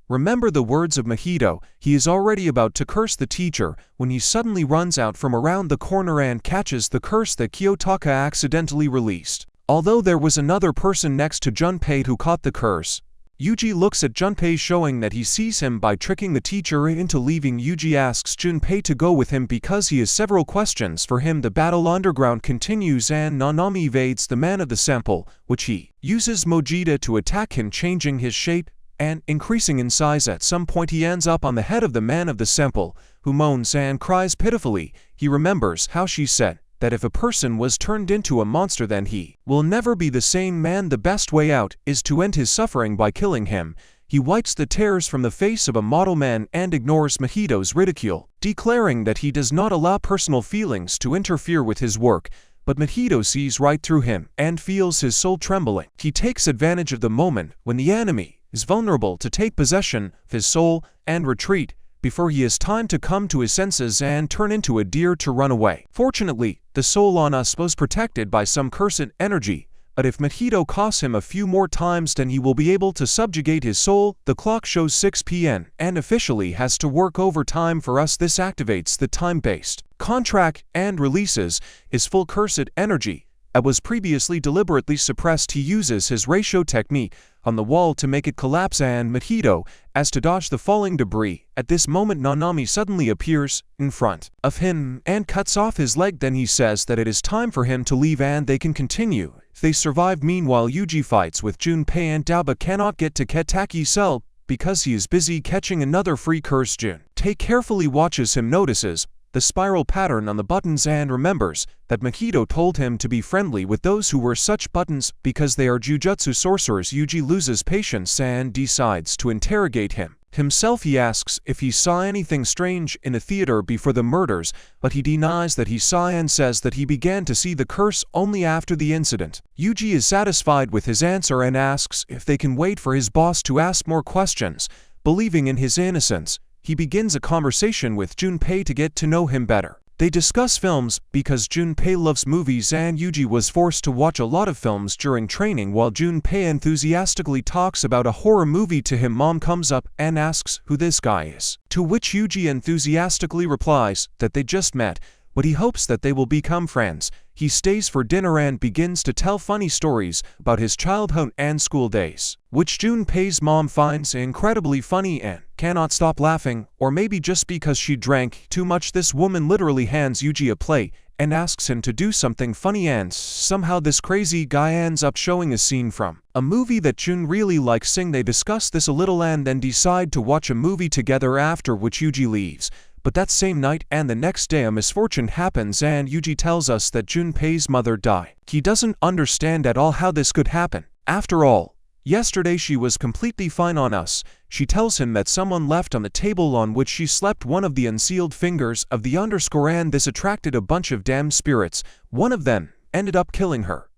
Remember the words of Mahito. He is already about to curse the teacher when he suddenly runs out from around the corner and catches the curse that Kiyotaka accidentally released. Although there was another person next to Junpei who caught the curse, Yuji looks at Junpei, showing that he sees him by tricking the teacher into leaving. Yuji asks Junpei to go with him because he has several questions for him. The battle underground continues and Nanami evades the man of the sample, which he uses Mojita to attack him, changing his shape and increasing in size. At some point he ends up on the head of the man of the sample, who moans and cries pitifully. He remembers how she said that if a person was turned into a monster then he will never be the same man. The best way out is to end his suffering by killing him. He wipes the tears from the face of a model man and ignores Mahito's ridicule, declaring that he does not allow personal feelings to interfere with his work. But Mahito sees right through him and feels his soul trembling. He takes advantage of the moment when the enemy is vulnerable to take possession of his soul and retreat before he has time to come to his senses and turn into a deer to run away. Fortunately, the soul on us was protected by some cursed energy, but if Mahito coughs him a few more times then he will be able to subjugate his soul. The clock shows 6 p.m. and officially has to work overtime for us. This activates the time-based contract and releases his full cursed energy that was previously deliberately suppressed. He uses his ratio technique on the wall to make it collapse and Mahito as to dodge the falling debris. At this moment Nanami suddenly appears in front of him and cuts off his leg. Then he says that it is time for him to leave and they can continue They survive. Meanwhile, Yuji fights with Junpei and Dao but cannot get to Ketaki's cell because he is busy catching another free curse. Junpei carefully watches him, notices the spiral pattern on the buttons and remembers that Mahito told him to be friendly with those who wear such buttons because they are Jujutsu sorcerers. Yuji loses patience and decides to interrogate him. Himself, he asks if he saw anything strange in the theater before the murders, but he denies that he saw and says that he began to see the curse only after the incident. Yuji is satisfied with his answer and asks if they can wait for his boss to ask more questions. Believing in his innocence, he begins a conversation with Junpei to get to know him better. They discuss films because Junpei loves movies and Yuji was forced to watch a lot of films during training. While Junpei enthusiastically talks about a horror movie to him, Mom comes up and asks who this guy is, to which Yuji enthusiastically replies that they just met, but he hopes that they will become friends. He stays for dinner and begins to tell funny stories about his childhood and school days, which Junpei's mom finds incredibly funny and cannot stop laughing, or maybe just because she drank too much. This woman literally hands Yuji a plate and asks him to do something funny, and somehow this crazy guy ends up showing a scene from a movie that Jun really likes. They discuss this a little and then decide to watch a movie together, after which Yuji leaves. But that same night and the next day a misfortune happens and Yuji tells us that Junpei's mother died. He doesn't understand at all how this could happen. After all, yesterday she was completely fine on us. She tells him that someone left on the table on which she slept one of the unsealed fingers of the underscore, and this attracted a bunch of damned spirits. One of them ended up killing her.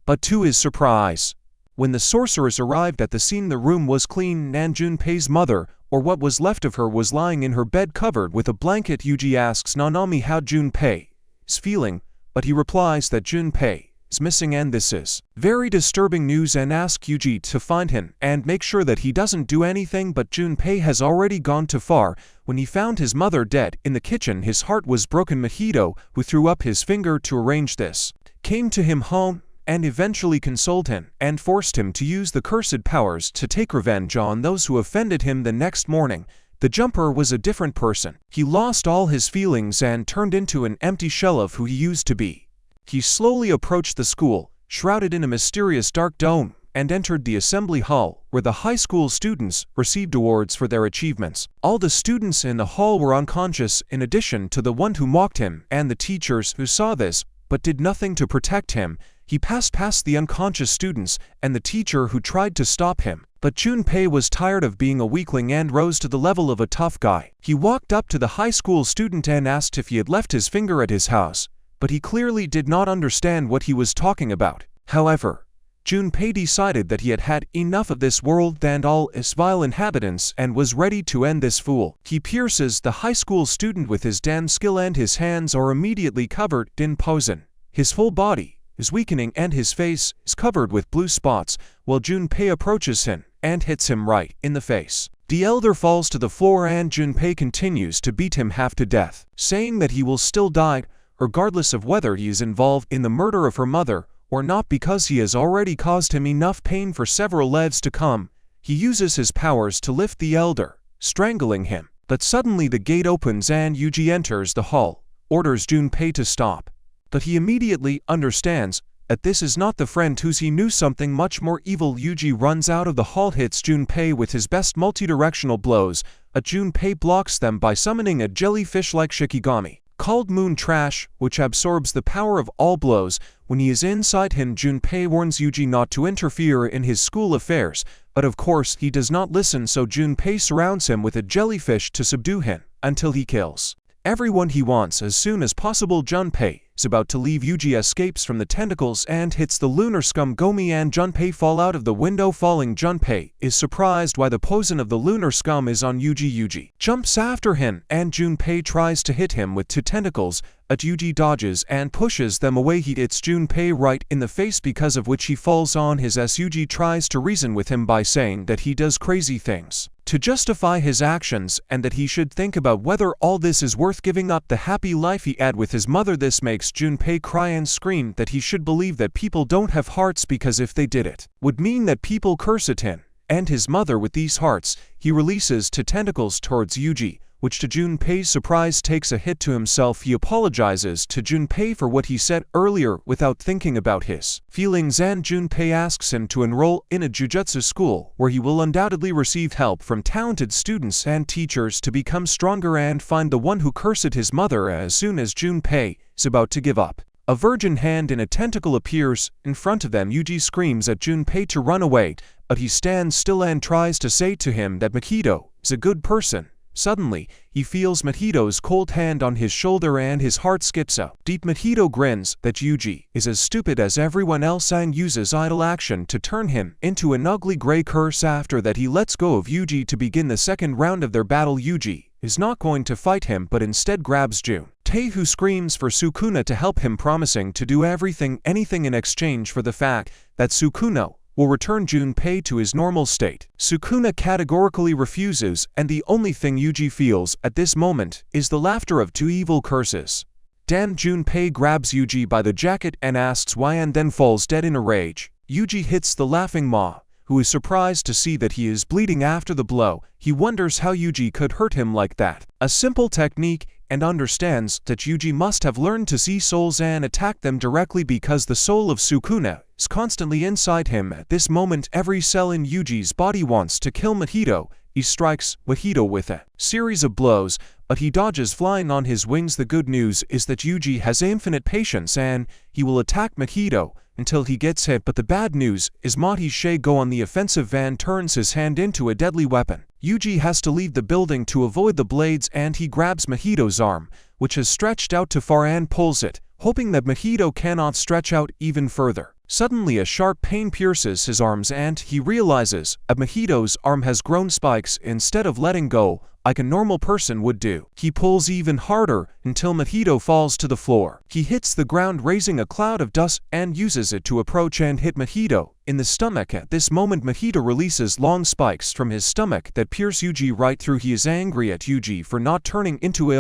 But to his surprise, when the sorcerers arrived at the scene, the room was clean and Junpei's mother, or what was left of her, was lying in her bed covered with a blanket. Yuji asks Nanami how Junpei is feeling, but he replies that Junpei is missing and this is very disturbing news, and asks Yuji to find him and make sure that he doesn't do anything. But Junpei has already gone too far. When he found his mother dead in the kitchen, his heart was broken. Mahito, who threw up his finger to arrange this, came to him home and eventually consoled him and forced him to use the cursed powers to take revenge on those who offended him. The next morning, the jumper was a different person. He lost all his feelings and turned into an empty shell of who he used to be. He slowly approached the school, shrouded in a mysterious dark dome, and entered the assembly hall, where the high school students received awards for their achievements. All the students in the hall were unconscious, in addition to the one who mocked him, and the teachers who saw this but did nothing to protect him. He passed past the unconscious students and the teacher who tried to stop him. But Junpei was tired of being a weakling and rose to the level of a tough guy. He walked up to the high school student and asked if he had left his finger at his house, but he clearly did not understand what he was talking about. However, Junpei decided that he had had enough of this world and all its vile inhabitants and was ready to end this fool. He pierces the high school student with his damn skill and his hands are immediately covered in poison. His whole body is weakening and his face is covered with blue spots, while Junpei approaches him and hits him right in the face. The elder falls to the floor and Junpei continues to beat him half to death, saying that he will still die regardless of whether he is involved in the murder of her mother or not, because he has already caused him enough pain for several lives to come. He uses his powers to lift the elder, strangling him. But suddenly the gate opens and Yuji enters the hall, orders Junpei to stop. But he immediately understands that this is not the friend whose he knew something much more evil. Yuji runs out of the hall, hits Junpei with his best multi-directional blows, but Junpei blocks them by summoning a jellyfish-like Shikigami called Moon Trash, which absorbs the power of all blows. When he is inside him, Junpei warns Yuji not to interfere in his school affairs, but of course he does not listen, so Junpei surrounds him with a jellyfish to subdue him until he kills everyone he wants as soon as possible. Junpei is about to leave. Yuji escapes from the tentacles and hits the lunar scum. Gomi and Junpei fall out of the window. Falling, Junpei is surprised why the poison of the lunar scum is on Yuji. Yuji jumps after him and Junpei tries to hit him with two tentacles, but Yuji dodges and pushes them away. He hits Junpei right in the face, because of which he falls on his ass. Yuji tries to reason with him by saying that he does crazy things to justify his actions and that he should think about whether all this is worth giving up the happy life he had with his mother. This makes Junpei cry and scream that he should believe that people don't have hearts, because if they did, it would mean that people curse at him and his mother with these hearts. He releases two tentacles towards Yuji, which to Junpei's surprise takes a hit to himself. He apologizes to Junpei for what he said earlier without thinking about his feelings, and Junpei asks him to enroll in a Jujutsu school where he will undoubtedly receive help from talented students and teachers to become stronger and find the one who cursed his mother. As soon as Junpei is about to give up, a virgin hand in a tentacle appears in front of them. Yuji screams at Junpei to run away, but he stands still and tries to say to him that Mahito is a good person. Suddenly, he feels Mahito's cold hand on his shoulder and his heart skips out. Deep Mahito grins that Yuji is as stupid as everyone else and uses idle action to turn him into an ugly gray curse. After that, he lets go of Yuji to begin the second round of their battle. Yuji is not going to fight him but instead grabs Junpei, who screams for Sukuna to help him, promising to do anything in exchange for the fact that Sukuna will return Junpei to his normal state. Sukuna categorically refuses, and the only thing Yuji feels at this moment is the laughter of two evil curses. Damn! Junpei grabs Yuji by the jacket and asks why and then falls dead in a rage. Yuji hits the laughing Ma, who is surprised to see that he is bleeding after the blow. He wonders how Yuji could hurt him like that. A simple technique, and understands that Yuji must have learned to see souls and attack them directly because the soul of Sukuna is constantly inside him. At this moment, every cell in Yuji's body wants to kill Mahito. He strikes Mahito with a series of blows, but he dodges, flying on his wings. The good news is that Yuji has infinite patience and he will attack Mahito until he gets hit, but the bad news is Mahishe go on the offensive and turns his hand into a deadly weapon. Yuji has to leave the building to avoid the blades, and he grabs Mahito's arm, which is stretched out too far, and pulls it, hoping that Mahito cannot stretch out even further. Suddenly a sharp pain pierces his arms and he realizes that Mahito's arm has grown spikes. Instead of letting go like a normal person would do, he pulls even harder until Mahito falls to the floor. He hits the ground, raising a cloud of dust, and uses it to approach and hit Mahito in the stomach. At this moment, Mahito releases long spikes from his stomach that pierce Yuji right through. He is angry at Yuji for not turning into a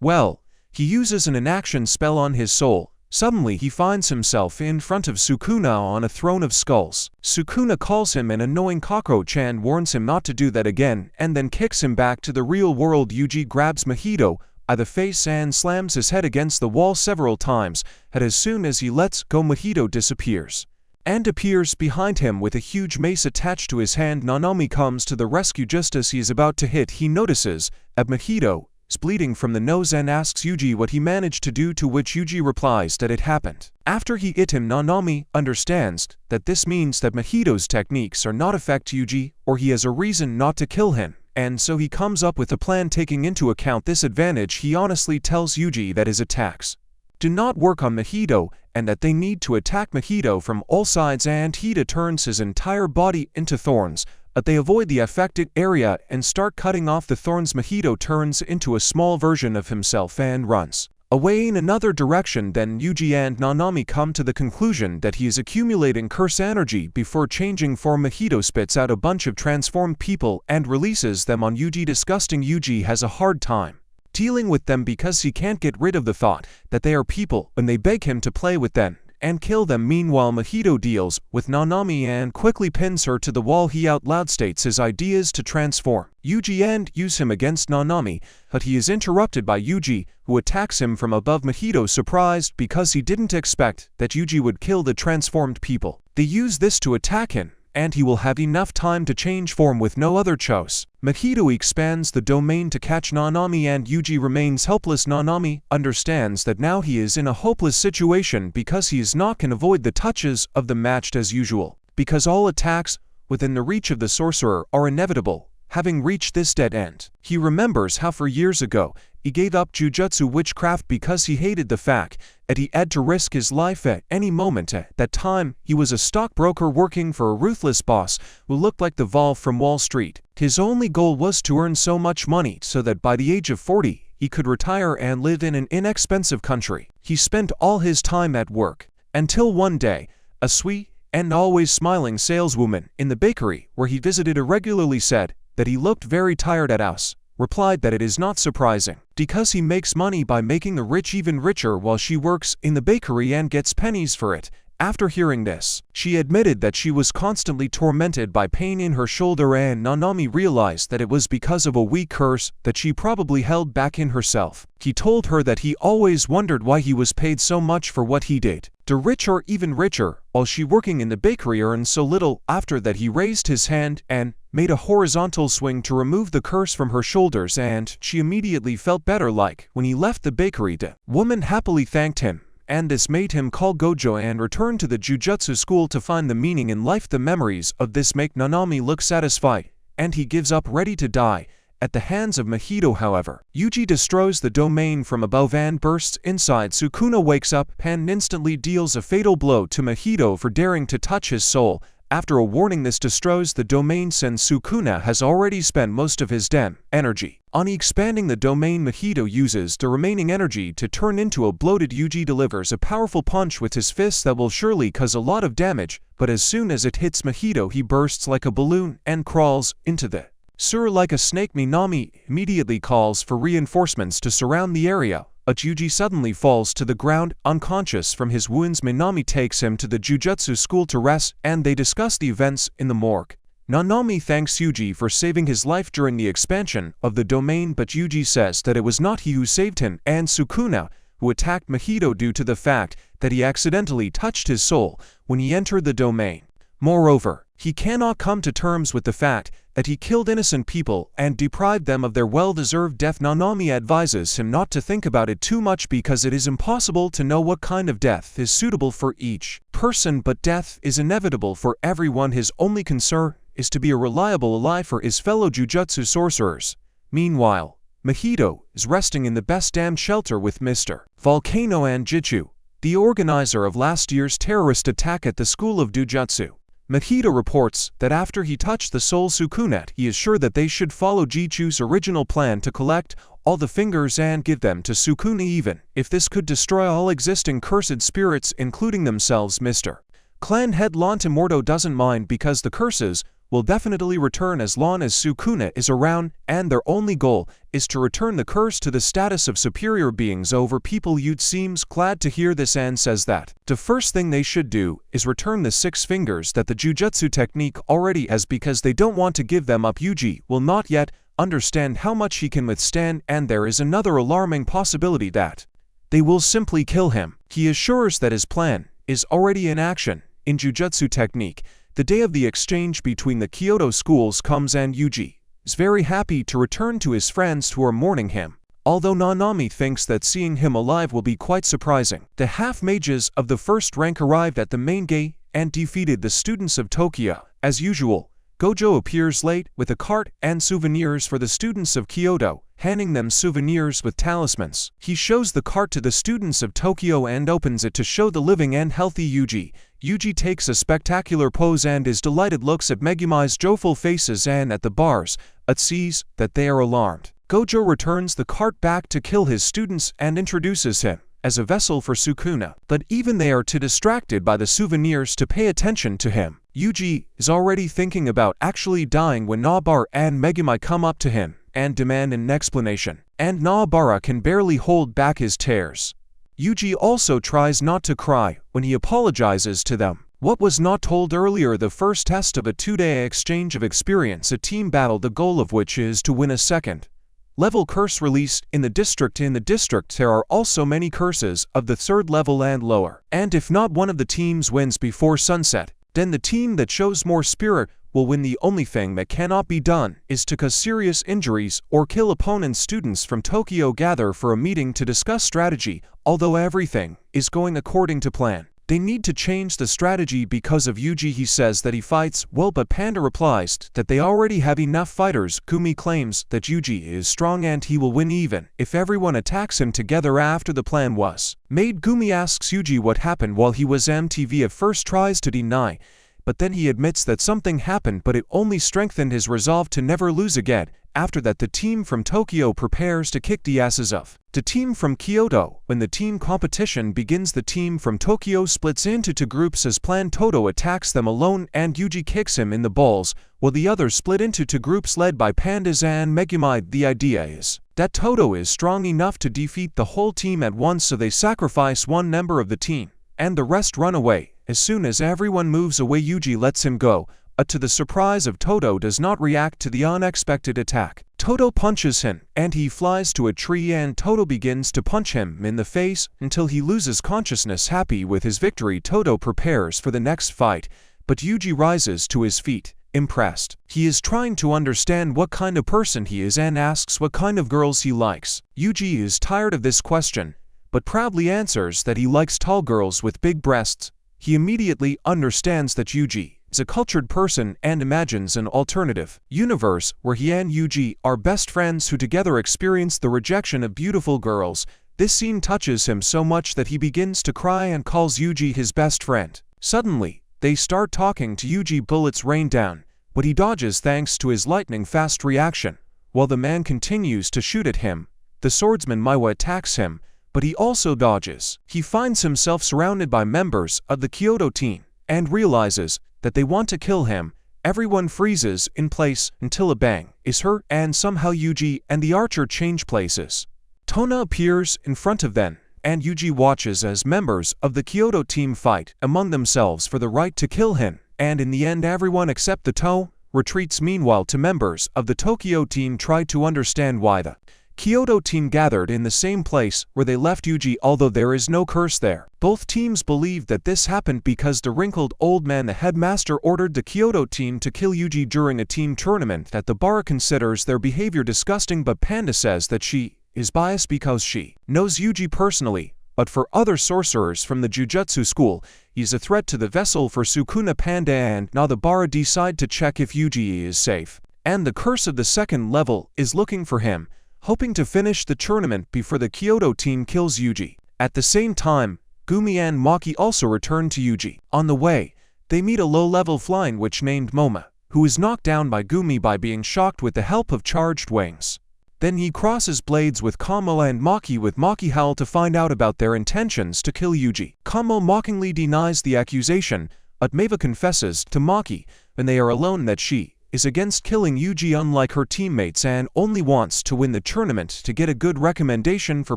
Well, he uses an inaction spell on his soul. Suddenly he finds himself in front of Sukuna on a throne of skulls. Sukuna calls him an annoying cockroach and warns him not to do that again, and then kicks him back to the real world. Yuji grabs Mahito by the face and slams his head against the wall several times, and as soon as he lets go, Mahito disappears and appears behind him with a huge mace attached to his hand. Nanami comes to the rescue. Just as he is about to hit, he notices that Mahito is bleeding from the nose and asks Yuji what he managed to do, to which Yuji replies that it happened after he hit him. Nanami understands that this means that Mahito's techniques are not affect Yuji, or he has a reason not to kill him, and so he comes up with a plan taking into account this advantage. He honestly tells Yuji that his attacks do not work on Mahito and that they need to attack Mahito from all sides, and he turns his entire body into thorns. But they avoid the affected area and start cutting off the thorns. Mahito turns into a small version of himself and runs away in another direction. Then Yuji and Nanami come to the conclusion that he is accumulating curse energy before changing form. Mahito spits out a bunch of transformed people and releases them on Yuji. Disgusting. Yuji has a hard time dealing with them because he can't get rid of the thought that they are people when they beg him to play with them and kill them. Meanwhile, Mahito deals with Nanami and quickly pins her to the wall. He out loud states his ideas to transform Yuji and use him against Nanami, but he is interrupted by Yuji, who attacks him from above. Mahito, surprised because he didn't expect that Yuji would kill the transformed people. They use this to attack him, and he will have enough time to change form with no other choice. Mahito expands the domain to catch Nanami, and Yuji remains helpless. Nanami understands that now he is in a hopeless situation because he is not can avoid the touches of the matched as usual, because all attacks within the reach of the sorcerer are inevitable. Having reached this dead end, he remembers how for years ago he gave up Jujutsu witchcraft because he hated the fact that he had to risk his life at any moment. At that time, he was a stockbroker working for a ruthless boss who looked like the Vol from Wall Street. His only goal was to earn so much money so that by the age of 40, he could retire and live in an inexpensive country. He spent all his time at work, until one day, a sweet and always smiling saleswoman in the bakery where he visited irregularly said that he looked very tired at us. Replied that it is not surprising, because he makes money by making the rich even richer while she works in the bakery and gets pennies for it. After hearing this, she admitted that she was constantly tormented by pain in her shoulder, and Nanami realized that it was because of a weak curse that she probably held back in herself. He told her that he always wondered why he was paid so much for what he did. The rich or even richer, while she working in the bakery earned so little. After that, he raised his hand and made a horizontal swing to remove the curse from her shoulders, and she immediately felt better. Like when he left the bakery, the woman happily thanked him, and this made him call Gojo and return to the Jujutsu school to find the meaning in life. The memories of this make Nanami look satisfied, and he gives up ready to die at the hands of Mahito. However, Yuji destroys the domain from above and bursts inside. Sukuna wakes up and instantly deals a fatal blow to Mahito for daring to touch his soul. After a warning, this destroys the domain since Sukuna has already spent most of his energy on expanding the domain. Mahito uses the remaining energy to turn into a bloated. Yuji delivers a powerful punch with his fist that will surely cause a lot of damage, but as soon as it hits Mahito, he bursts like a balloon and crawls into the sewer like a snake. Minami immediately calls for reinforcements to surround the area, but Yuji suddenly falls to the ground, unconscious from his wounds. Minami takes him to the Jujutsu school to rest, and they discuss the events in the morgue. Nanami thanks Yuji for saving his life during the expansion of the domain, but Yuji says that it was not he who saved him and Sukuna who attacked Mahito due to the fact that he accidentally touched his soul when he entered the domain. Moreover, he cannot come to terms with the fact that he killed innocent people and deprived them of their well-deserved death. Nanami advises him not to think about it too much because it is impossible to know what kind of death is suitable for each person, but death is inevitable for everyone. His only concern is to be a reliable ally for his fellow Jujutsu sorcerers. Meanwhile, Mahito is resting in the best damned shelter with Mr. Volcano and Jitsu, the organizer of last year's terrorist attack at the school of Jujutsu. Mahito reports that after he touched the soul Sukuna, he is sure that they should follow Jitsu's original plan to collect all the fingers and give them to Sukuna, even if this could destroy all existing cursed spirits, including themselves. Mr. Clan head Lantimorto doesn't mind because the curses will definitely return as long as Sukuna is around, and their only goal is to return the curse to the status of superior beings over people. Yud seems glad to hear this and says that the first thing they should do is return the 6 fingers that the Jujutsu technique already has because they don't want to give them up. Yuji will not yet understand how much he can withstand, and there is another alarming possibility that they will simply kill him. He assures that his plan is already in action in Jujutsu technique. The day of the exchange between the Kyoto schools comes, and Yuji is very happy to return to his friends who are mourning him, although Nanami thinks that seeing him alive will be quite surprising. The half-mages of the first rank arrived at the main gate and defeated the students of Tokyo. As usual, Gojo appears late with a cart and souvenirs for the students of Kyoto, handing them souvenirs with talismans. He shows the cart to the students of Tokyo and opens it to show the living and healthy Yuji. Yuji takes a spectacular pose and is delighted, looks at Megumi's joyful faces and at the bars, but sees that they are alarmed. Gojo returns the cart back to kill his students and introduces him as a vessel for Sukuna, but even they are too distracted by the souvenirs to pay attention to him. Yuji is already thinking about actually dying when Nobara and Megumi come up to him and demand an explanation, and Nobara can barely hold back his tears. Yuji also tries not to cry when he apologizes to them. What was not told earlier: the first test of a 2-day exchange of experience, a team battle, the goal of which is to win a second-level curse released in the district. In the district there are also many curses of the 3rd level and lower, and if not one of the teams wins before sunset, then the team that shows more spirit will win. The only thing that cannot be done is to cause serious injuries or kill opponents. Students from Tokyo gather for a meeting to discuss strategy. Although everything is going according to plan, they need to change the strategy because of Yuji. He says that he fights well, but Panda replies that they already have enough fighters. Gumi claims that Yuji is strong and he will win even if everyone attacks him together after the plan was made. Gumi asks Yuji what happened while he was MTV. At first tries to deny, but then he admits that something happened, but it only strengthened his resolve to never lose again. After that, the team from Tokyo prepares to kick the asses of the team from Kyoto. When the team competition begins, the team from Tokyo splits into 2 groups as planned. Toto attacks them alone and Yuji kicks him in the balls, while the others split into 2 groups led by Pandas and Megumi. The idea is that Toto is strong enough to defeat the whole team at once, so they sacrifice one member of the team, and the rest run away As soon as everyone moves away, Yuji lets him go, but to the surprise of Todo does not react to the unexpected attack. Todo punches him, and he flies to a tree, and Todo begins to punch him in the face until he loses consciousness. Happy with his victory, Todo prepares for the next fight, but Yuji rises to his feet, impressed. He is trying to understand what kind of person he is and asks what kind of girls he likes. Yuji is tired of this question, but proudly answers that he likes tall girls with big breasts. He immediately understands that Yuji is a cultured person and imagines an alternative universe where he and Yuji are best friends who together experience the rejection of beautiful girls. This scene touches him so much that he begins to cry and calls Yuji his best friend. Suddenly, they start talking to Yuji. Bullets rain down, but he dodges thanks to his lightning-fast reaction. While the man continues to shoot at him, the swordsman Maiwa attacks him, but he also dodges. He finds himself surrounded by members of the Kyoto team and realizes that they want to kill him. Everyone freezes in place until a bang is heard, and somehow Yuji and the archer change places. Tona appears in front of them, and Yuji watches as members of the Kyoto team fight among themselves for the right to kill him, and in the end everyone except the To retreats. Meanwhile, two members of the Tokyo team try to understand why the Kyoto team gathered in the same place where they left Yuji, although there is no curse there. Both teams believe that this happened because the wrinkled old man, the headmaster, ordered the Kyoto team to kill Yuji during a team tournament. That the Bara considers their behavior disgusting, but Panda says that she is biased because she knows Yuji personally, but for other sorcerers from the Jujutsu school, he's a threat to the vessel for Sukuna. Panda and now the Bara decide to check if Yuji is safe, and the curse of the second level is looking for him, hoping to finish the tournament before the Kyoto team kills Yuji. At the same time, Gumi and Maki also return to Yuji. On the way, they meet a low-level flying witch named Moma, who is knocked down by Gumi by being shocked with the help of charged wings. Then he crosses blades with Kamo and Maki, with Maki howl to find out about their intentions to kill Yuji. Kamo mockingly denies the accusation, but Meiva confesses to Maki, when they are alone, that she is against killing Yuji unlike her teammates and only wants to win the tournament to get a good recommendation for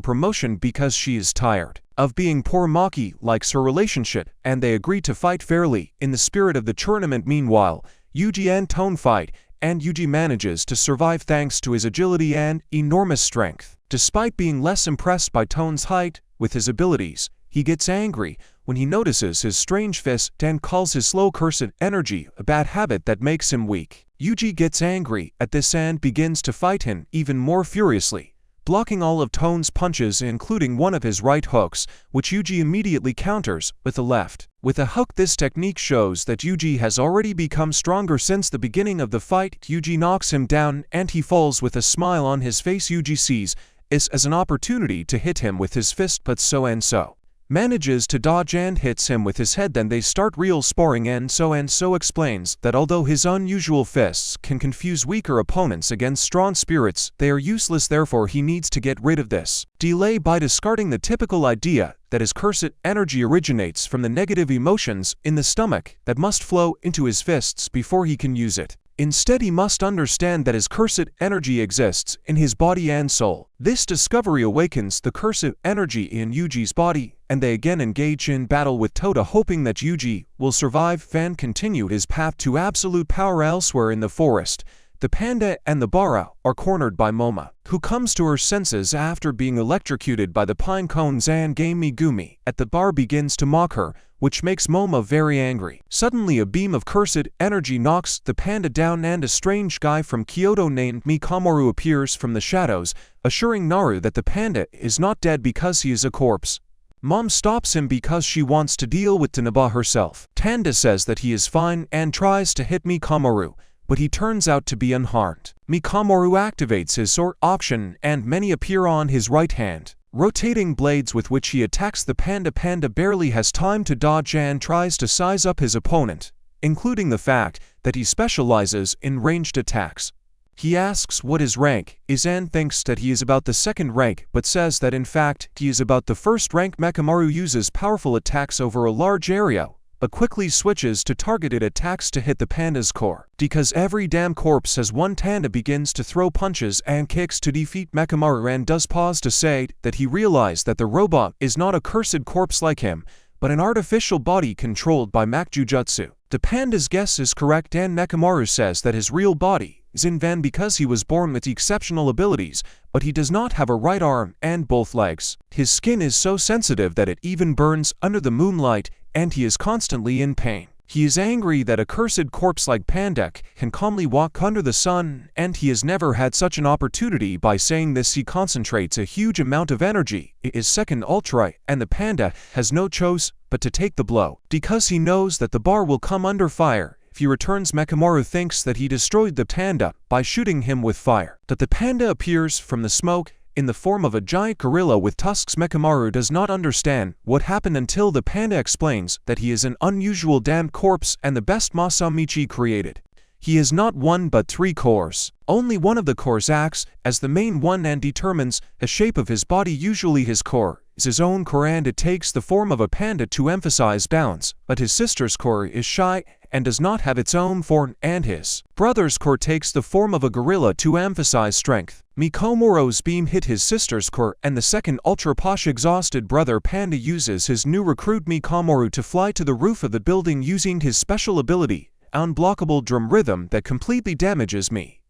promotion because she is tired of being poor. Maki likes her relationship and they agree to fight fairly in the spirit of the tournament. Meanwhile, Yuji and Tone fight, and Yuji manages to survive thanks to his agility and enormous strength. Despite being less impressed by Tone's height with his abilities, he gets angry when he notices his strange fist and calls his slow cursed energy a bad habit that makes him weak. Yuji gets angry at this and begins to fight him even more furiously, blocking all of Tone's punches including one of his right hooks, which Yuji immediately counters with a left. With a hook, this technique shows that Yuji has already become stronger since the beginning of the fight. Yuji knocks him down and he falls with a smile on his face. Yuji sees this as an opportunity to hit him with his fist, but so manages to dodge and hits him with his head. Then they start real sparring, and so explains that although his unusual fists can confuse weaker opponents against strong spirits, they are useless, therefore he needs to get rid of this delay by discarding the typical idea that his cursed energy originates from the negative emotions in the stomach that must flow into his fists before he can use it. Instead, he must understand that his cursed energy exists in his body and soul. This discovery awakens the cursed energy in Yuji's body, and they again engage in battle with Tota, hoping that Yuji will survive and continue his path to absolute power. Elsewhere in the forest, the panda and the Bara are cornered by Moma, who comes to her senses after being electrocuted by the pine cones, and Gumi at the bar begins to mock her, which makes Moma very angry. Suddenly a beam of cursed energy knocks the panda down, and a strange guy from Kyoto named Mikamaru appears from the shadows, assuring Naru that the panda is not dead because he is a corpse. Mom stops him because she wants to deal with Tanaba herself. Tanda says that he is fine and tries to hit Mikamaru, but he turns out to be unharmed. Mikamaru activates his sword option and many appear on his right hand, rotating blades with which he attacks the panda. Panda barely has time to dodge and tries to size up his opponent, including the fact that he specializes in ranged attacks. He asks what his rank is and thinks that he is about the second rank, but says that in fact he is about the first rank. Mikamaru uses powerful attacks over a large area, but quickly switches to targeted attacks to hit the panda's core. Because every damn corpse has one, Tanda begins to throw punches and kicks to defeat Mikamaru and does pause to say that he realized that the robot is not a cursed corpse like him, but an artificial body controlled by Mach Jujutsu. The panda's guess is correct, and Nekomaru says that his real body is in Van because he was born with exceptional abilities, but he does not have a right arm and both legs. His skin is so sensitive that it even burns under the moonlight, and he is constantly in pain. He is angry that a cursed corpse like Panda can calmly walk under the sun, and he has never had such an opportunity. By saying this, he concentrates a huge amount of energy in his second ultra, and the panda has no choice but to take the blow, because he knows that the bar will come under fire if he returns. Nekomaru thinks that he destroyed the panda by shooting him with fire. That the panda appears from the smoke in the form of a giant gorilla with tusks. Nekomaru does not understand what happened until the panda explains that he is an unusual damned corpse and the best Masamichi created. He has not one but 3 cores. Only one of the cores acts as the main one and determines the shape of his body. Usually his core is his own core and it takes the form of a panda to emphasize balance, but his sister's core is shy and does not have its own form, and his brother's core takes the form of a gorilla to emphasize strength. Mikomoru's beam hit his sister's core, and the second Ultra Posh exhausted brother Panda uses his new recruit Mikomoru to fly to the roof of the building using his special ability, Unblockable Drum Rhythm, that completely damages me.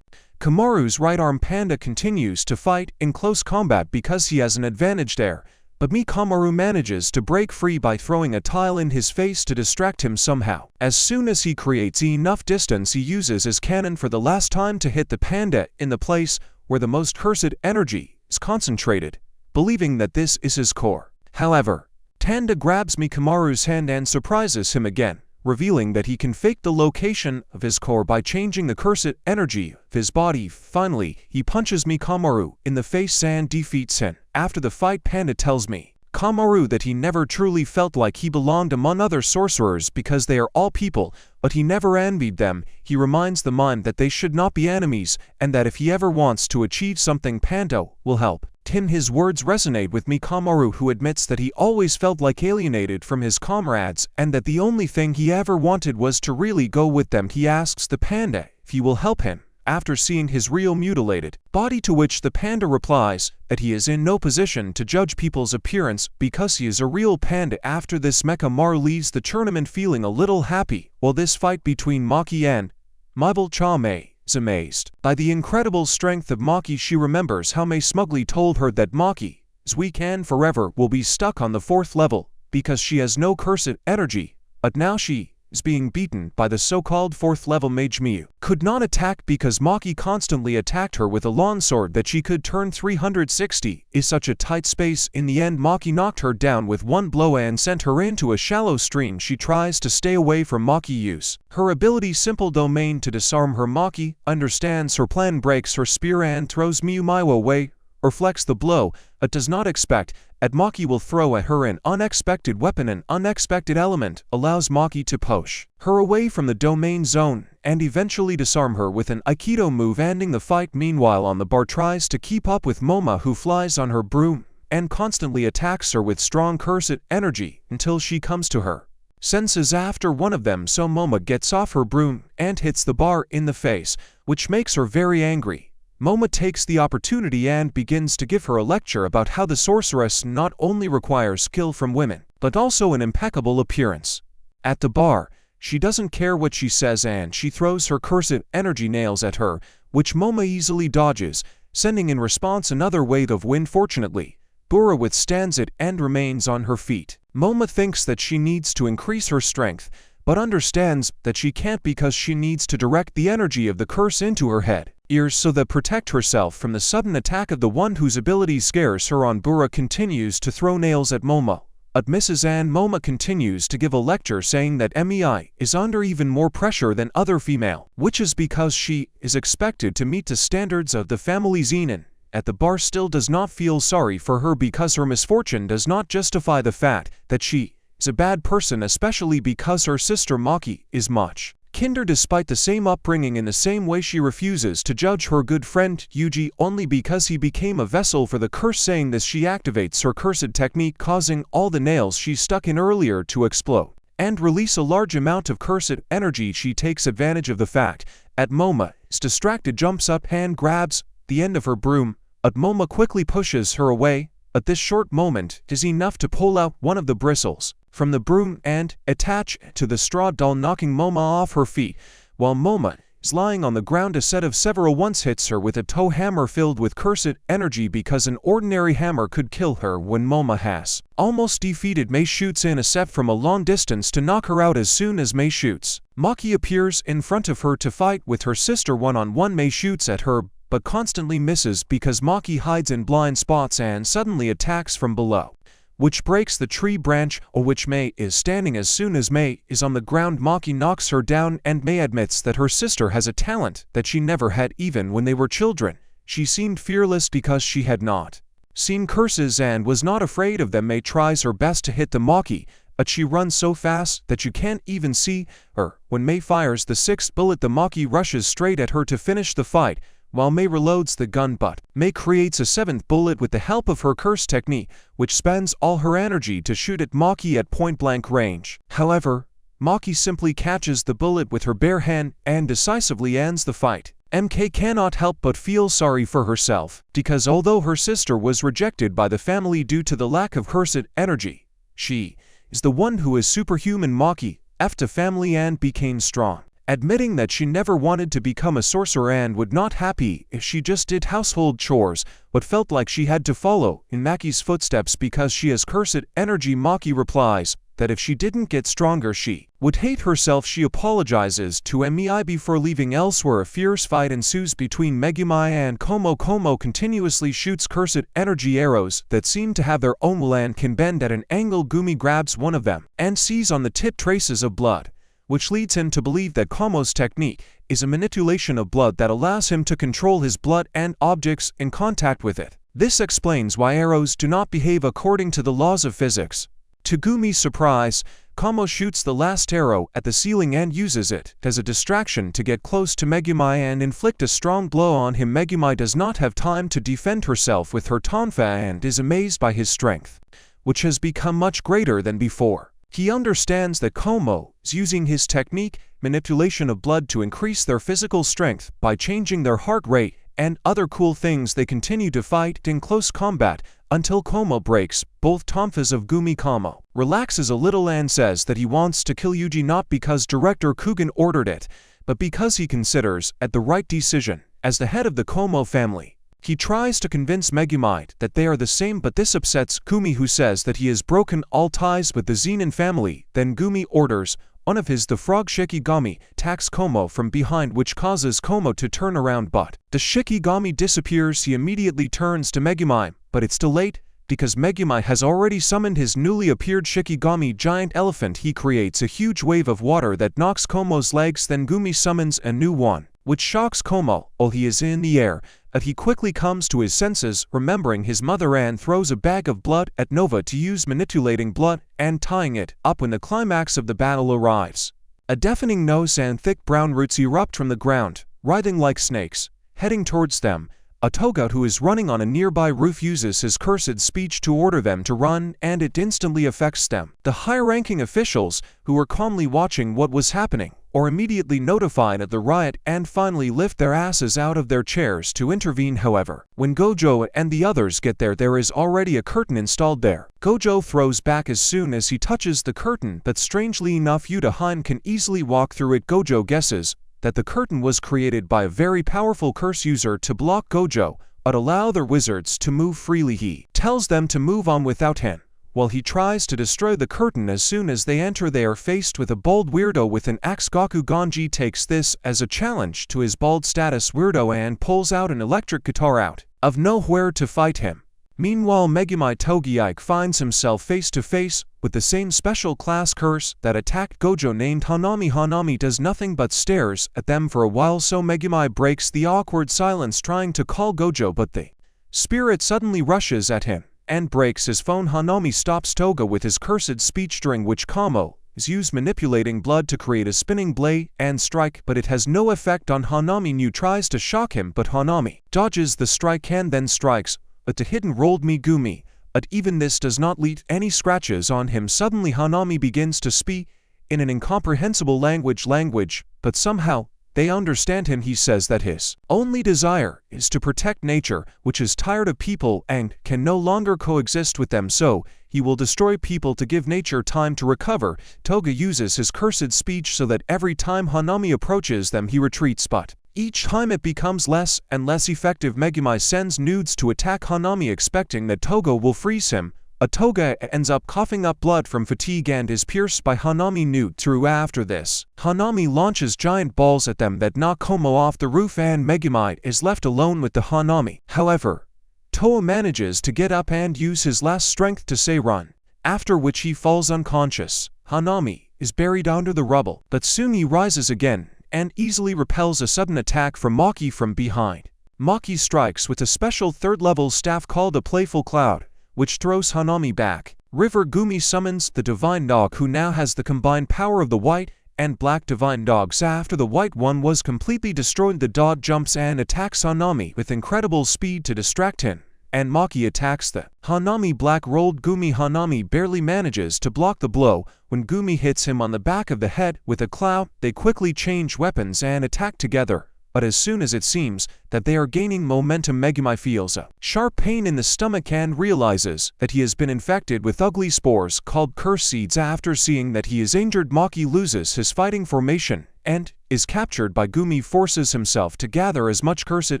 Komaru's right arm Panda continues to fight in close combat because he has an advantage there, but Mikomaru manages to break free by throwing a tile in his face to distract him somehow. As soon as he creates enough distance, he uses his cannon for the last time to hit the panda in the place where the most cursed energy is concentrated, believing that this is his core. However, Panda grabs Mikomaru's hand and surprises him again, revealing that he can fake the location of his core by changing the cursed energy of his body. Finally, he punches Mikomaru in the face and defeats him. After the fight, Panda tells Mikomaru that he never truly felt like he belonged among other sorcerers because they are all people, but he never envied them. He reminds the mind that they should not be enemies, and that if he ever wants to achieve something, Panda will help him. His words resonate with Mikomaru, who admits that he always felt like alienated from his comrades, and that the only thing he ever wanted was to really go with them. He asks the panda if he will help him after seeing his real mutilated body, to which the panda replies that he is in no position to judge people's appearance because he is a real panda. After this, Mikomaru leaves the tournament feeling a little happy, while this fight between Maki and Chame is amazed by the incredible strength of Maki. She remembers how Mei smugly told her that Maki's weak and forever will be stuck on the 4th level because she has no cursed energy, but now she is being beaten by the so-called 4th level mage. Miyu could not attack because Maki constantly attacked her with a long sword that she could turn 360 is such a tight space. In the end, Maki knocked her down with one blow and sent her into a shallow stream. She tries to stay away from Maki. Use her ability Simple Domain to disarm her. Maki understands her plan, breaks her spear and throws Miyu away, or flex the blow, but does not expect that Maki will throw at her an unexpected weapon. An unexpected element allows Maki to push her away from the domain zone and eventually disarm her with an Aikido move, ending the fight. Meanwhile, on the bar tries to keep up with Moma, who flies on her broom and constantly attacks her with strong cursed energy until she comes to her senses after one of them. So Moma gets off her broom and hits the bar in the face, which makes her very angry. Moma takes the opportunity and begins to give her a lecture about how the sorceress not only requires skill from women, but also an impeccable appearance. At the bar, she doesn't care what she says and she throws her cursed energy nails at her, which Moma easily dodges, sending in response another wave of wind. Fortunately, Bura withstands it and remains on her feet. Moma thinks that she needs to increase her strength, but understands that she can't because she needs to direct the energy of the curse into her head, ears, so that protect herself from the sudden attack of the one whose ability scares her. On Bura continues to throw nails at Moma, but misses, and Moma continues to give a lecture saying that Mei is under even more pressure than other female, which is because she is expected to meet the standards of the family. Zenon at the bar still does not feel sorry for her because her misfortune does not justify the fact that she is a bad person, especially because her sister Maki is much kinder despite the same upbringing. In the same way, she refuses to judge her good friend Yuji only because he became a vessel for the curse. Saying this, she activates her cursed technique, causing all the nails she stuck in earlier to explode and release a large amount of cursed energy. She takes advantage of the fact that Moma is distracted, jumps up and grabs the end of her broom, but Moma quickly pushes her away. But this short moment is enough to pull out one of the bristles from the broom and attach to the straw doll, knocking Moma off her feet, while Moma is lying on the ground. A set of several once hits her with a tow hammer filled with cursed energy because an ordinary hammer could kill her. When Moma has almost defeated Mei, shoots in a set from a long distance to knock her out. As soon as Mei shoots, Maki appears in front of her to fight with her sister one-on-one. Mei shoots at her but constantly misses because Maki hides in blind spots and suddenly attacks from below, which breaks the tree branch on which Mei is standing. As soon as Mei is on the ground, Maki knocks her down, and Mei admits that her sister has a talent that she never had. Even when they were children, she seemed fearless because she had not seen curses and was not afraid of them. Mei tries her best to hit the Maki, but she runs so fast that you can't even see her. When Mei fires the sixth bullet, the Maki rushes straight at her to finish the fight, while Mei reloads the gun. But Mei creates a seventh bullet with the help of her curse technique, which spends all her energy to shoot at Maki at point-blank range. However, Maki simply catches the bullet with her bare hand and decisively ends the fight. MK cannot help but feel sorry for herself, because although her sister was rejected by the family due to the lack of cursed energy, she is the one who is superhuman. Maki left the family and became strong, admitting that she never wanted to become a sorcerer and would not happy if she just did household chores, but felt like she had to follow in Maki's footsteps because she has cursed energy. Maki replies that if she didn't get stronger she would hate herself. She apologizes to Mei before leaving. Elsewhere, a fierce fight ensues between Megumi and Komo. Komo continuously shoots cursed energy arrows that seem to have their own will and can bend at an angle. Gumi grabs one of them and sees on the tip traces of blood, which leads him to believe that Komo's technique is a manipulation of blood that allows him to control his blood and objects in contact with it. This explains why arrows do not behave according to the laws of physics. To Gumi's surprise, Komo shoots the last arrow at the ceiling and uses it as a distraction to get close to Megumi and inflict a strong blow on him. Megumi does not have time to defend herself with her tonfa and is amazed by his strength, which has become much greater than before. He understands that Komo is using his technique, manipulation of blood, to increase their physical strength by changing their heart rate and other cool things. They continue to fight in close combat until Komo breaks both tonfas of Gumi. Komo relaxes a little and says that he wants to kill Yuji not because director Kugan ordered it, but because he considers it the right decision. As the head of the Komo family, he tries to convince Megumi that they are the same, but this upsets Gumi, who says that he has broken all ties with the Zenin family. Then Gumi orders one of his, the frog Shikigami, attacks Komo from behind, which causes Komo to turn around, but the Shikigami disappears. He immediately turns to Megumi, but it's too late because Megumi has already summoned his newly appeared Shikigami giant elephant. He creates a huge wave of water that knocks Komo's legs. Then Gumi summons a new one, which shocks Komo while he is in the air. But he quickly comes to his senses, remembering his mother, and throws a bag of blood at Nova to use manipulating blood and tying it up when the climax of the battle arrives. A deafening noise and thick brown roots erupt from the ground, writhing like snakes, heading towards them. A Toga who is running on a nearby roof uses his cursed speech to order them to run, and it instantly affects them. The high-ranking officials, who were calmly watching what was happening, are immediately notified of the riot and finally lift their asses out of their chairs to intervene. However, when Gojo and the others get there, there is already a curtain installed there. Gojo throws back as soon as he touches the curtain, but strangely enough Yuta Hein can easily walk through it. Gojo guesses that the curtain was created by a very powerful curse user to block Gojo, but allow their wizards to move freely. He tells them to move on without him, while he tries to destroy the curtain. As soon as they enter, they are faced with a bald weirdo with an axe. Gaku Ganji takes this as a challenge to his bald status weirdo and pulls out an electric guitar out of nowhere to fight him. Meanwhile, Megumi Togiike finds himself face to face with the same special class curse that attacked Gojo, named Hanami. Hanami does nothing but stares at them for a while, so Megumi breaks the awkward silence trying to call Gojo, but the spirit suddenly rushes at him and breaks his phone. Hanami stops Toga with his cursed speech, during which Komo is used manipulating blood to create a spinning blade and strike, but it has no effect on Hanami. New tries to shock him, but Hanami dodges the strike and then strikes but to hit and rolled Megumi, but even this does not leave any scratches on him. Suddenly Hanami begins to speak in an incomprehensible language, but somehow They understand him. He says that his only desire is to protect nature, which is tired of people and can no longer coexist with them, so he will destroy people to give nature time to recover. Toga uses his cursed speech so that every time Hanami approaches them he retreats, but each time it becomes less and less effective. Megumi sends nudes to attack Hanami expecting that Toga will freeze him. Toga ends up coughing up blood from fatigue and is pierced by Hanami nude through. After this, Hanami launches giant balls at them that knock Komo off the roof and Megumi is left alone with the Hanami. However, Toa manages to get up and use his last strength to say run, after which he falls unconscious. Hanami is buried under the rubble, but soon he rises again and easily repels a sudden attack from Maki from behind. Maki strikes with a special third-level staff called a Playful Cloud, which throws Hanami back. River Gumi summons the Divine Dog, who now has the combined power of the white and black Divine Dogs. After the white one was completely destroyed, the dog jumps and attacks Hanami with incredible speed to distract him, and Maki attacks the Hanami black-rolled Gumi. Hanami barely manages to block the blow when Gumi hits him on the back of the head with a cloud. They quickly change weapons and attack together, but as soon as it seems that they are gaining momentum, Megumi feels a sharp pain in the stomach and realizes that he has been infected with ugly spores called curse seeds. After seeing that he is injured, Maki loses his fighting formation and is captured by Gumi. Forces himself to gather as much cursed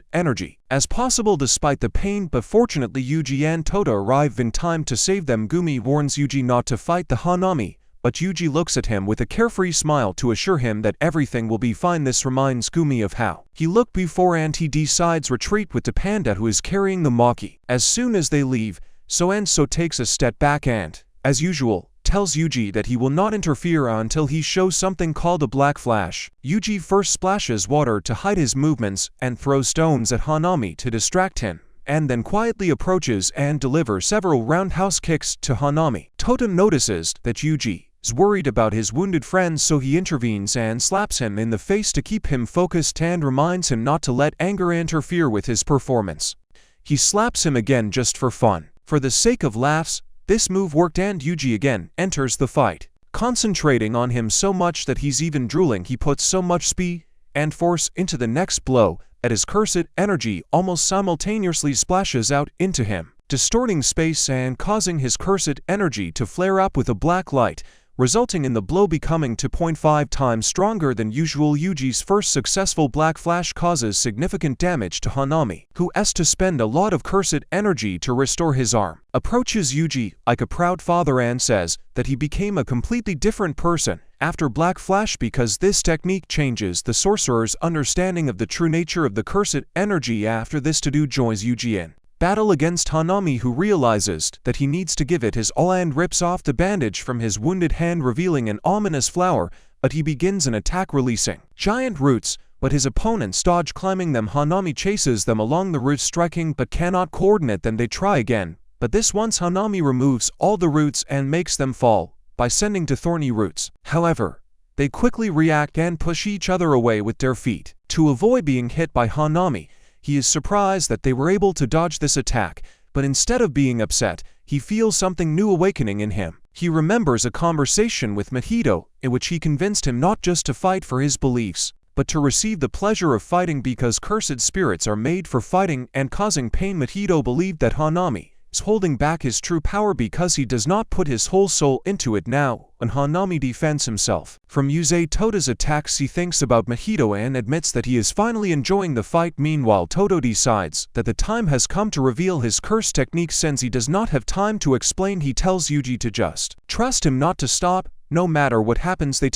energy as possible despite the pain, but fortunately Yuji and Toda arrive in time to save them. Gumi warns Yuji not to fight the Hanami, but Yuji looks at him with a carefree smile to assure him that everything will be fine. This reminds Gumi of how he looked before and he decides retreat with the panda who is carrying the Maki. As soon as they leave, So takes a step back and, as usual, tells Yuji that he will not interfere until he shows something called a black flash. Yuji first splashes water to hide his movements and throws stones at Hanami to distract him, and then quietly approaches and delivers several roundhouse kicks to Hanami. Toda notices that Yuji is worried about his wounded friends, so he intervenes and slaps him in the face to keep him focused and reminds him not to let anger interfere with his performance. He slaps him again just for fun. For the sake of laughs, this move worked and Yuji again enters the fight. Concentrating on him so much that he's even drooling, he puts so much speed and force into the next blow that his cursed energy almost simultaneously splashes out into him, distorting space and causing his cursed energy to flare up with a black light, resulting in the blow becoming 2.5 times stronger than usual. Yuji's first successful black flash causes significant damage to Hanami, who has to spend a lot of cursed energy to restore his arm. Approaches Yuji like a proud father and says that he became a completely different person after black flash because this technique changes the sorcerer's understanding of the true nature of the cursed energy. After this, Todo joins Yuji in battle against Hanami, who realizes that he needs to give it his all and rips off the bandage from his wounded hand, revealing an ominous flower, but he begins an attack releasing giant roots, but his opponents dodge climbing them. Hanami chases them along the roots, striking but cannot coordinate them. They try again, but this once Hanami removes all the roots and makes them fall by sending to thorny roots. However, they quickly react and push each other away with their feet. To avoid being hit by Hanami, he is surprised that they were able to dodge this attack, but instead of being upset, he feels something new awakening in him. He remembers a conversation with Mahito in which he convinced him not just to fight for his beliefs, but to receive the pleasure of fighting because cursed spirits are made for fighting and causing pain. Mahito believed that Hanami is holding back his true power because he does not put his whole soul into it. Now, when Hanami defends himself from Yuze Toda's attacks, he thinks about Mahito and admits that he is finally enjoying the fight. Meanwhile, Todo decides that the time has come to reveal his curse technique. Since he does not have time to explain, he tells Yuji to just trust him, not to stop, no matter what happens. They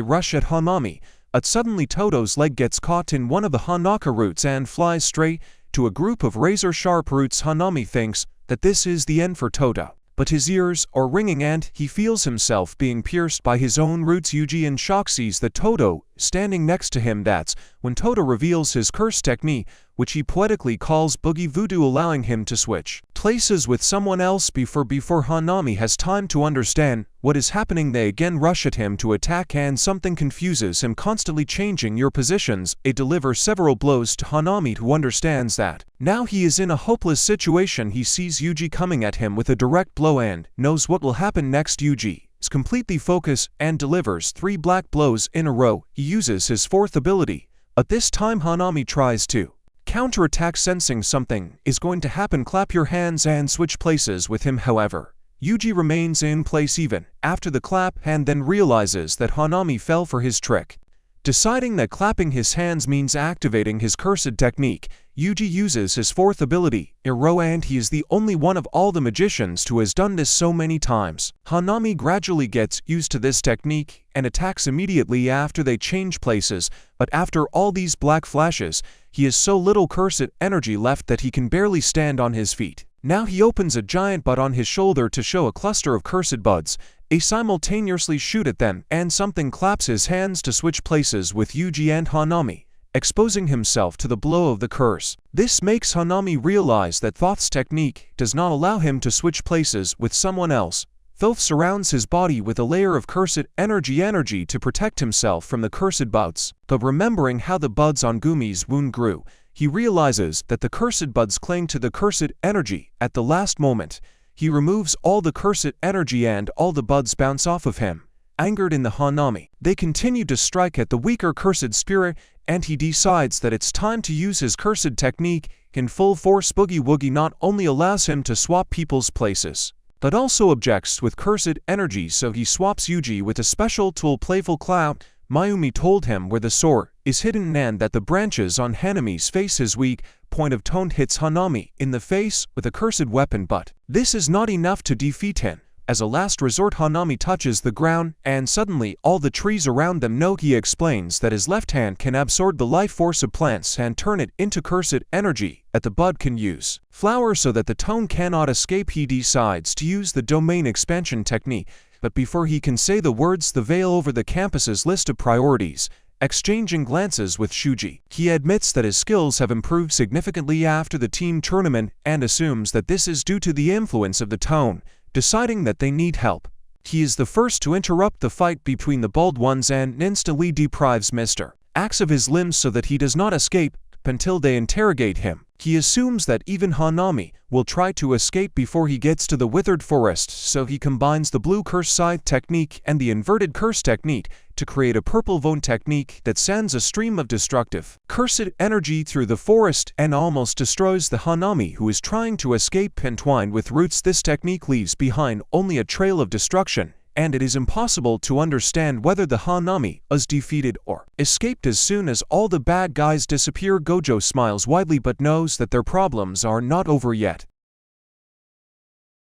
rush at Hanami, but suddenly Todo's leg gets caught in one of the Hanaka roots and flies straight to a group of razor-sharp roots. Hanami thinks that this is the end for Toda, but his ears are ringing and he feels himself being pierced by his own roots. Yuji in shock sees that Todo standing next to him. That's when Toda reveals his curse technique, which he poetically calls Boogie Voodoo, allowing him to switch places with someone else before Hanami has time to understand what is happening. They again rush at him to attack and something confuses him, constantly changing your positions. They deliver several blows to Hanami, who understands that now he is in a hopeless situation. He sees Yuji coming at him with a direct blow and knows what will happen next. Yuji is completely focused and delivers 3 black blows in a row. He uses his fourth ability, At this time Hanami tries to counterattack, sensing something is going to happen. Clap your hands and switch places with him. However, Yuji remains in place even after the clap and then realizes that Hanami fell for his trick. Deciding that clapping his hands means activating his cursed technique, Yuji uses his fourth ability, Iro, and he is the only one of all the magicians who has done this so many times. Hanami gradually gets used to this technique and attacks immediately after they change places, but after all these black flashes, he has so little cursed energy left that he can barely stand on his feet. Now he opens a giant bud on his shoulder to show a cluster of cursed buds. He simultaneously shoot at them, and something claps his hands to switch places with Yuji and Hanami, exposing himself to the blow of the curse. This makes Hanami realize that Thoth's technique does not allow him to switch places with someone else. Thoth surrounds his body with a layer of cursed energy to protect himself from the cursed buds. But remembering how the buds on Gumi's wound grew, he realizes that the cursed buds cling to the cursed energy. At the last moment, he removes all the cursed energy and all the buds bounce off of him. Angered in the Hanami, they continue to strike at the weaker cursed spirit, and he decides that it's time to use his cursed technique in full force. Boogie Woogie not only allows him to swap people's places, but also objects with cursed energy, so he swaps Yuji with a special tool. Playful Clown, Mayumi told him where the sword is hidden and that the branches on Hanami's face is weak. Point of tone hits Hanami in the face with a cursed weapon, but this is not enough to defeat him. As a last resort, Hanami touches the ground, and suddenly all the trees around them know. He explains that his left hand can absorb the life force of plants and turn it into cursed energy, that the bud can use flower so that the tone cannot escape. He decides to use the domain expansion technique, but before he can say the words, the veil over the campus's list of priorities. Exchanging glances with Shuji, he admits that his skills have improved significantly after the team tournament and assumes that this is due to the influence of the tone. Deciding that they need help, he is the first to interrupt the fight between the bald ones and instantly deprives Mr. Axe of his limbs so that he does not escape until they interrogate him. He assumes that even Hanami will try to escape before he gets to the withered forest, so he combines the blue curse scythe technique and the inverted curse technique to create a purple vone technique that sends a stream of destructive cursed energy through the forest and almost destroys the Hanami who is trying to escape. Entwined with roots, this technique leaves behind only a trail of destruction, and it is impossible to understand whether the Hanami is defeated or escaped. As soon as all the bad guys disappear, Gojo smiles widely but knows that their problems are not over yet.